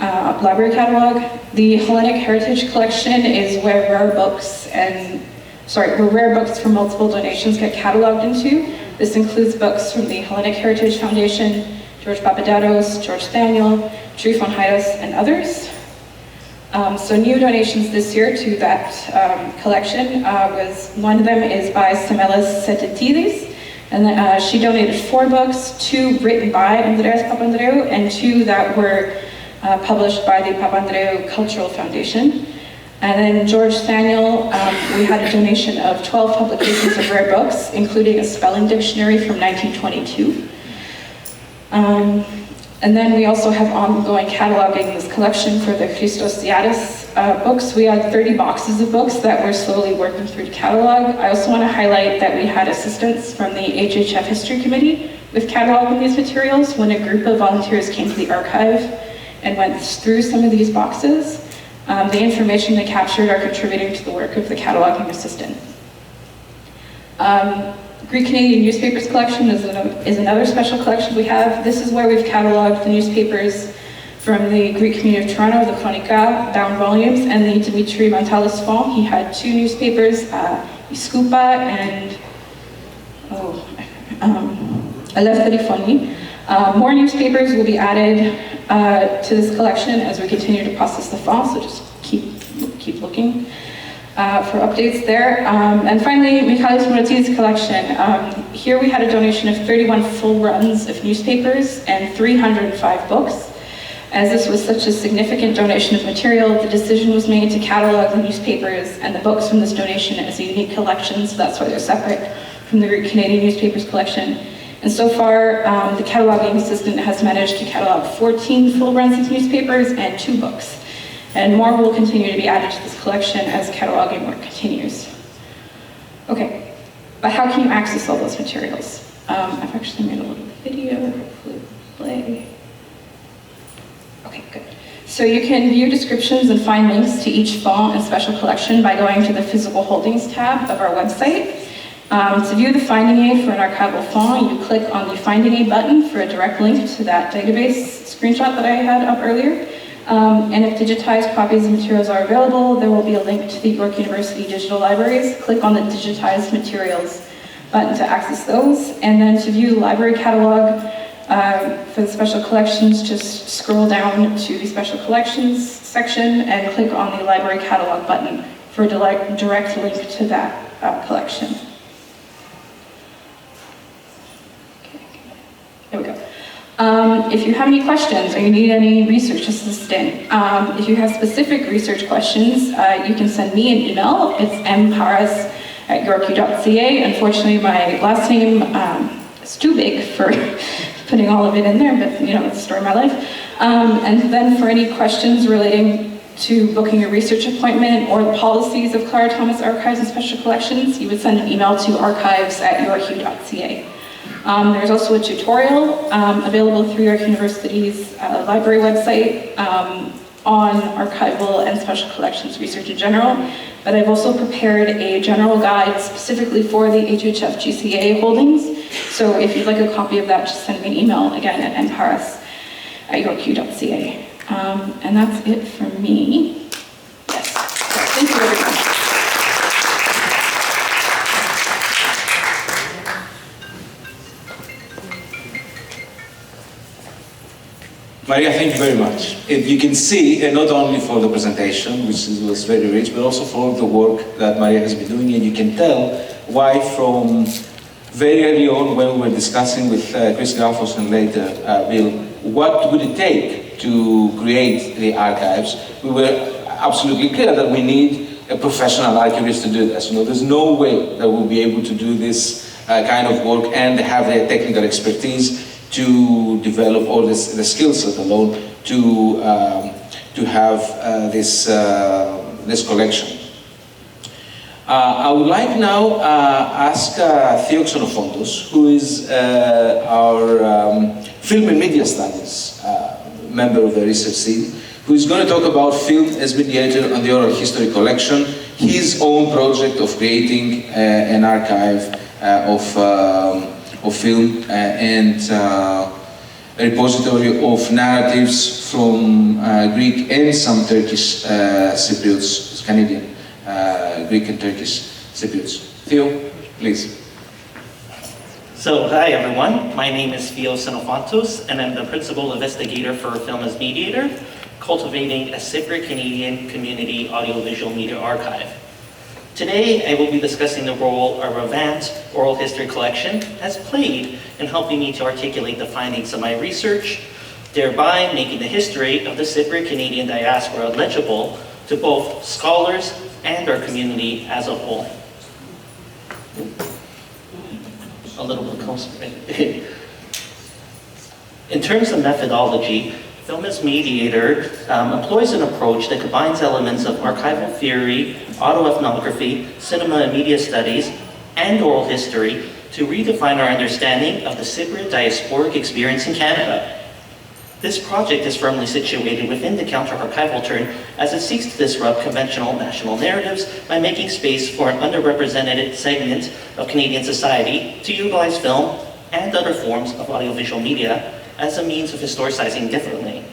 Speaker 4: library catalog. The Hellenic Heritage Collection is where rare books from multiple donations get cataloged into. This includes books from the Hellenic Heritage Foundation, George Papadatos, George Daniel, Trifon Haidos, and others. So new donations this year to that collection one of them is by Semelas Setetidis, and she donated 4 books, 2 written by Andreas Papandreou and 2 that were published by the Papandreou Cultural Foundation. And then George Daniel, we had a donation of 12 publications of rare books, including a spelling dictionary from 1922. And then we also have ongoing cataloging this collection for the Christos Ziadis books. We had 30 boxes of books that we're slowly working through to catalog. I also want to highlight that we had assistance from the HFF History Committee with cataloging these materials when a group of volunteers came to the archive and went through some of these boxes. The information they captured are contributing to the work of the cataloging assistant. Greek Canadian Newspapers Collection is another special collection we have. This is where we've cataloged the newspapers from the Greek community of Toronto, the Chronica bound volumes, and the Dimitri Mantalis Fond. He had 2 newspapers, Iskoupa and Eleftheri Foni. More newspapers will be added to this collection as we continue to process the file, so just keep looking for updates there. And finally, Michalis Moratidis collection. Here we had a donation of 31 full runs of newspapers and 305 books. As this was such a significant donation of material, the decision was made to catalog the newspapers and the books from this donation as a unique collection, so that's why they're separate from the Greek Canadian Newspapers collection. And so far, the cataloging assistant has managed to catalog 14 full runs of newspapers and 2 books. And more will continue to be added to this collection as cataloging work continues. Okay, but how can you access all those materials? I've actually made a little video, hopefully play. Okay, good. So you can view descriptions and find links to each font and special collection by going to the Physical Holdings tab of our website. To view the finding aid for an archival font, you click on the finding aid button for a direct link to that database screenshot that I had up earlier. And if digitized copies of materials are available, there will be a link to the York University Digital Libraries. Click on the digitized materials button to access those. And then to view the library catalog for the special collections, just scroll down to the special collections section and click on the library catalog button for a direct link to that collection. There we go. If you have any questions or you need any research assistance, if you have specific research questions, you can send me an email. It's mparas@yorku.ca. Unfortunately, my last name is too big for putting all of it in there, but it's the story of my life. And then for any questions relating to booking a research appointment or the policies of Clara Thomas Archives and Special Collections, you would send an email to archives@yorku.ca. There's also a tutorial available through York University's library website on archival and special collections research in general, but I've also prepared a general guide specifically for the HFF GCA holdings. So if you'd like a copy of that, just send me an email again at mparas@yorku.ca. And that's it for me. Yes. Thank you, everyone.
Speaker 1: Maria, thank you very much. You can see, not only for the presentation, which was very rich, but also for the work that Maria has been doing, and you can tell why from very early on when we were discussing with Chris Grafos and later Bill, what would it take to create the archives, we were absolutely clear that we need a professional archivist to do this. There's no way that we'll be able to do this kind of work and have the technical expertise to develop all the skills, let alone to have this collection. I would like now ask Theo Xenofontos, who is our Film and Media Studies member of the research team, who is going to talk about film as mediated on the oral history collection, his own project of creating an archive of film and a repository of narratives from Greek and some Turkish Cypriots, Canadian Greek and Turkish Cypriots. Theo, please.
Speaker 6: So, hi everyone, my name is Theo Xenofontos, and I'm the Principal Investigator for Film as Mediator, cultivating a Cypriot-Canadian community audiovisual media archive. Today, I will be discussing the role a revamped oral history collection has played in helping me to articulate the findings of my research, thereby making the history of the Cypriot-Canadian diaspora legible to both scholars and our community as a whole. A little bit closer. In terms of methodology, Film as Mediator employs an approach that combines elements of archival theory, autoethnography, cinema and media studies, and oral history to redefine our understanding of the Cypriot diasporic experience in Canada. This project is firmly situated within the counter-archival turn as it seeks to disrupt conventional national narratives by making space for an underrepresented segment of Canadian society to utilize film and other forms of audiovisual media as a means of historicizing differently.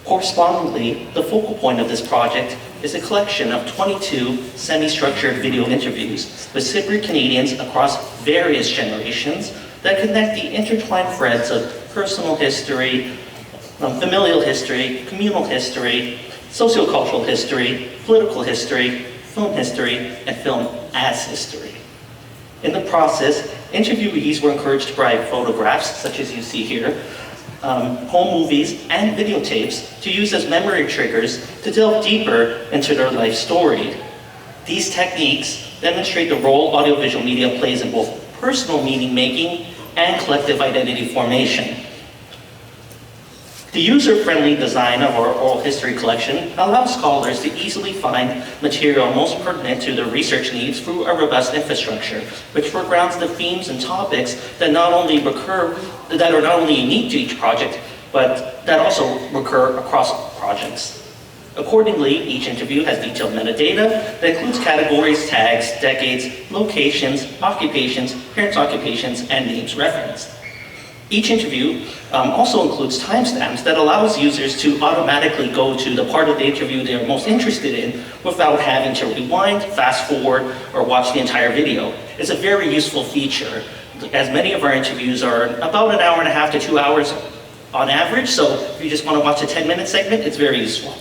Speaker 6: Correspondingly, the focal point of this project is a collection of 22 semi-structured video interviews with Cypriot Canadians across various generations that connect the intertwined threads of personal history, familial history, communal history, sociocultural history, political history, film history, and film as history. In the process, interviewees were encouraged to provide photographs, such as you see here, home movies, and videotapes to use as memory triggers to delve deeper into their life story. These techniques demonstrate the role audiovisual media plays in both personal meaning-making and collective identity formation. The user-friendly design of our oral history collection allows scholars to easily find material most pertinent to their research needs through a robust infrastructure, which foregrounds the themes and topics that are not only unique to each project, but that also recur across projects. Accordingly, each interview has detailed metadata that includes categories, tags, decades, locations, occupations, parents' occupations, and names referenced. Each interview also includes timestamps that allows users to automatically go to the part of the interview they're most interested in without having to rewind, fast forward, or watch the entire video. It's a very useful feature, as many of our interviews are about an hour and a half to 2 hours on average, so if you just want to watch a 10-minute segment, it's very useful.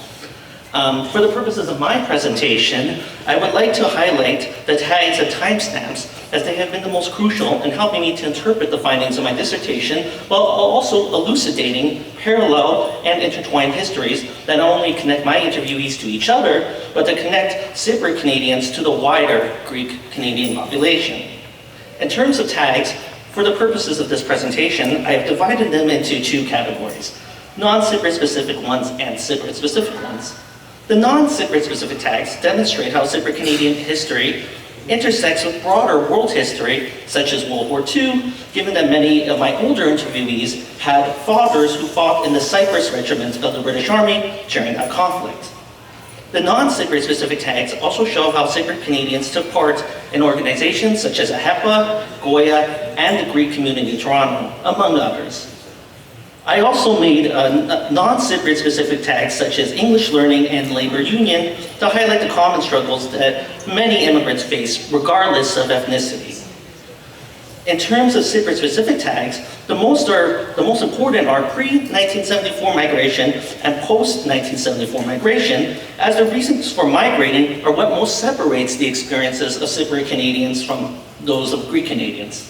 Speaker 6: For the purposes of my presentation, I would like to highlight the tags and timestamps as they have been the most crucial in helping me to interpret the findings of my dissertation while also elucidating parallel and intertwined histories that not only connect my interviewees to each other, but to connect Cypriot Canadians to the wider Greek Canadian population. In terms of tags, for the purposes of this presentation, I have divided them into two categories: non-Cypriot specific ones and Cypriot specific ones. The non-Cypriot specific tags demonstrate how Cypriot Canadian history intersects with broader world history, such as World War II, given that many of my older interviewees had fathers who fought in the Cyprus regiment of the British Army during that conflict. The non-Cypriot specific tags also show how Cypriot Canadians took part in organizations such as HFF, Goya, and the Greek community in Toronto, among others. I also made non-Cypriot specific tags such as English learning and labor union to highlight the common struggles that many immigrants face regardless of ethnicity. In terms of Cypriot specific tags, the most important are pre-1974 migration and post-1974 migration, as the reasons for migrating are what most separates the experiences of Cypriot Canadians from those of Greek Canadians.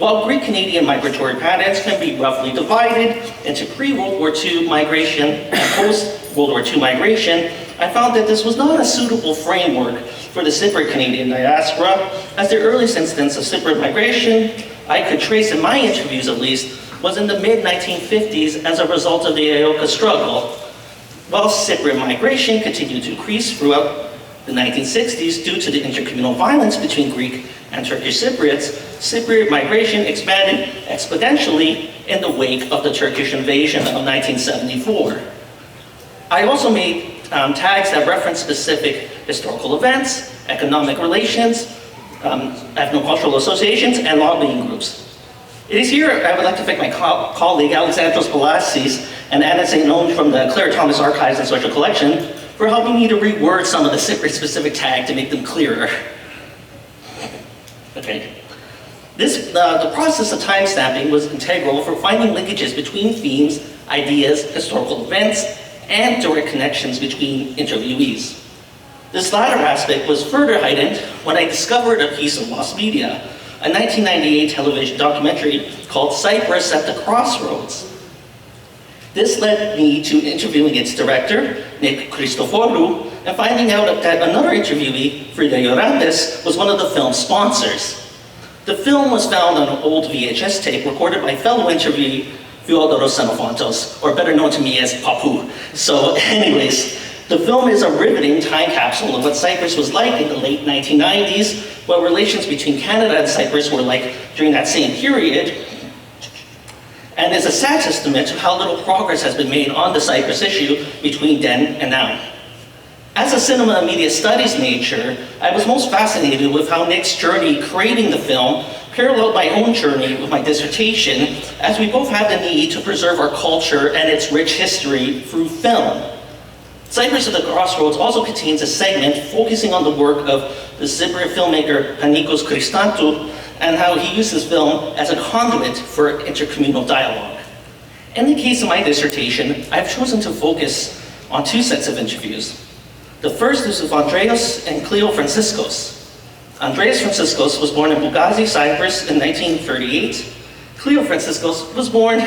Speaker 6: While Greek-Canadian migratory patterns can be roughly divided into pre-World War II migration and post-World War II migration, I found that this was not a suitable framework for the Cypriot Canadian diaspora, as the earliest instance of Cypriot migration I could trace in my interviews at least was in the mid-1950s as a result of the Ioka struggle. While Cypriot migration continued to increase throughout the 1960s due to the intercommunal violence between Greek and Turkish Cypriots, Cypriot migration expanded exponentially in the wake of the Turkish invasion of 1974. I also made tags that reference specific historical events, economic relations, ethnocultural associations, and lobbying groups. It is here I would like to thank my colleague Alexandros Palasis and Anna St. Nome from the Claire Thomas Archives and Social Collection for helping me to reword some of the Cypriot-specific tags to make them clearer. Okay. The process of timestamping was integral for finding linkages between themes, ideas, historical events, and direct connections between interviewees. This latter aspect was further heightened when I discovered a piece of lost media, a 1998 television documentary called Cyprus at the Crossroads. This led me to interviewing its director, Nick Christoforou, and finding out that another interviewee, Frida Iorandes, was one of the film's sponsors. The film was found on an old VHS tape recorded by fellow interviewee Theodoros Xenophontos, or better known to me as Papu. So anyways, the film is a riveting time capsule of what Cyprus was like in the late 1990s, what relations between Canada and Cyprus were like during that same period, and is a sad testament to how little progress has been made on the Cyprus issue between then and now. As a cinema and media studies major, I was most fascinated with how Nick's journey creating the film paralleled my own journey with my dissertation, as we both had the need to preserve our culture and its rich history through film. Cyprus at the Crossroads also contains a segment focusing on the work of the Cypriot filmmaker Panikos Christantou and how he uses film as a conduit for intercommunal dialogue. In the case of my dissertation, I've chosen to focus on two sets of interviews. The first is with Andreas and Cleo Franciscos. Andreas Franciscos was born in Bougazi, Cyprus in 1938. Cleo Franciscos was born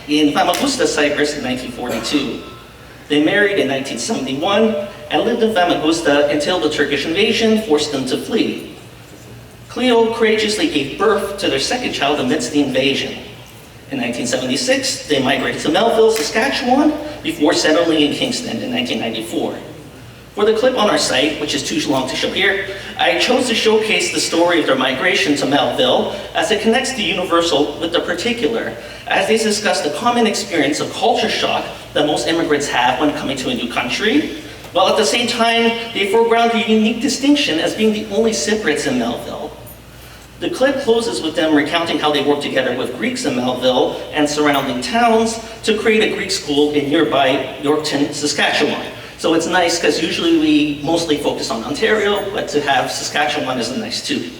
Speaker 6: in Famagusta, Cyprus in 1942. They married in 1971 and lived in Famagusta until the Turkish invasion forced them to flee. Cleo courageously gave birth to their second child amidst the invasion. In 1976, they migrated to Melville, Saskatchewan, before settling in Kingston in 1994. For the clip on our site, which is too long to show here, I chose to showcase the story of their migration to Melville as it connects the universal with the particular, as they discuss the common experience of culture shock that most immigrants have when coming to a new country, while at the same time, they foreground a unique distinction as being the only Cypriots in Melville. The clip closes with them recounting how they worked together with Greeks in Melville and surrounding towns to create a Greek school in nearby Yorkton, Saskatchewan. So it's nice because usually we mostly focus on Ontario, but to have Saskatchewan is nice too.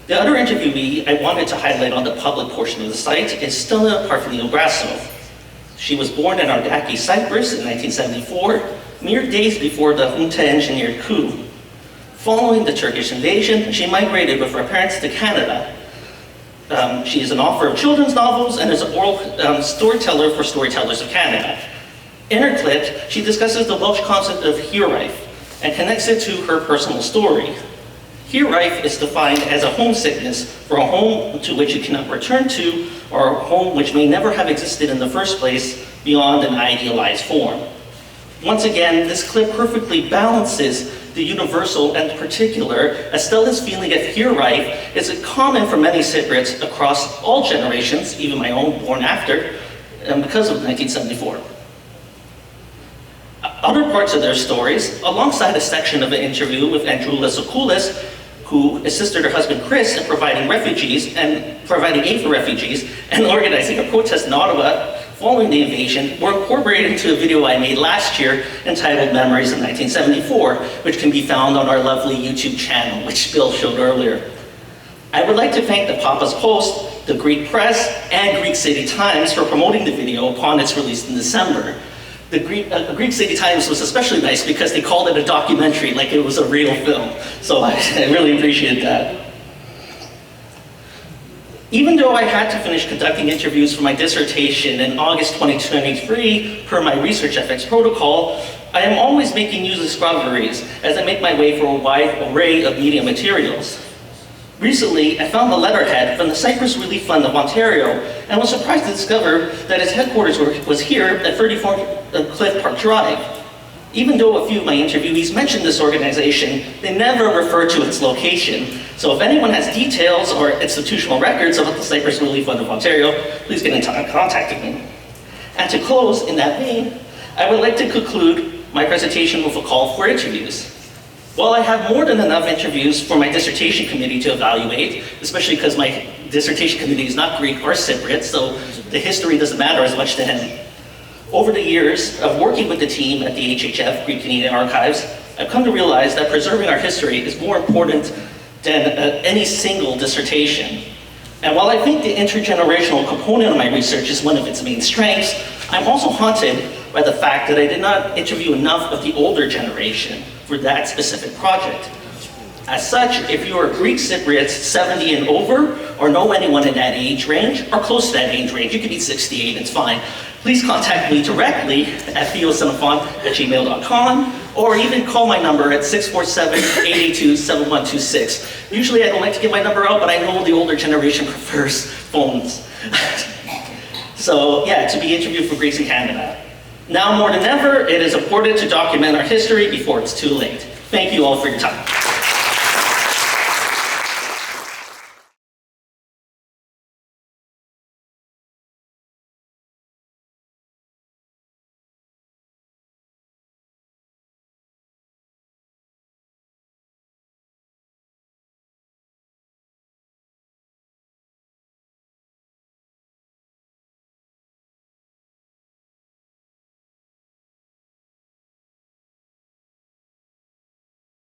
Speaker 6: The other interviewee I wanted to highlight on the public portion of the site is Stella Parfilio-Grasso. She was born in Ardaki, Cyprus in 1974, mere days before the junta-engineered coup. Following the Turkish invasion, she migrated with her parents to Canada. She is an author of children's novels and is an oral storyteller for Storytellers of Canada. In her clip, she discusses the Welsh concept of hiraeth and connects it to her personal story. Hiraeth is defined as a homesickness for a home to which you cannot return to, or a home which may never have existed in the first place beyond an idealized form. Once again, this clip perfectly balances the universal and particular, as Stella's feeling of hiraeth is common for many Cypriots across all generations, even my own born after, because of 1974. Other parts of their stories, alongside a section of an interview with Androula Sokoulis, who assisted her husband Chris in providing aid for refugees and organizing a protest in Ottawa following the invasion, were incorporated into a video I made last year entitled Memories of 1974, which can be found on our lovely YouTube channel, which Bill showed earlier. I would like to thank the Papa's Post, the Greek Press, and Greek City Times for promoting the video upon its release in December. The Greek City Times was especially nice because they called it a documentary like it was a real film. So I really appreciate that. Even though I had to finish conducting interviews for my dissertation in August 2023 per my research ethics protocol, I am always making new discoveries as I make my way through a wide array of media materials. Recently, I found the letterhead from the Cypress Relief Fund of Ontario and was surprised to discover that its headquarters was here at 34 Cliff Park Drive. Even though a few of my interviewees mentioned this organization, they never referred to its location. So if anyone has details or institutional records about the Cypress Relief Fund of Ontario, please get in contact with me. And to close in that vein, I would like to conclude my presentation with a call for interviews. While I have more than enough interviews for my dissertation committee to evaluate, especially because my dissertation committee is not Greek or Cypriot, so the history doesn't matter as much to him. Over the years of working with the team at the HFF Greek Canadian Archives, I've come to realize that preserving our history is more important than any single dissertation. And while I think the intergenerational component of my research is one of its main strengths, I'm also haunted by the fact that I did not interview enough of the older generation for that specific project. As such, if you are Greek Cypriots 70 and over, or know anyone in that age range, or close to that age range, you could be 68, it's fine, please contact me directly at theosenafon@gmail.com, or even call my number at 647-882-7126. Usually I don't like to give my number out, but I know the older generation prefers phones. So yeah, to be interviewed for Greeks in Canada. Now more than ever, it is important to document our history before it's too late. Thank you all for your time.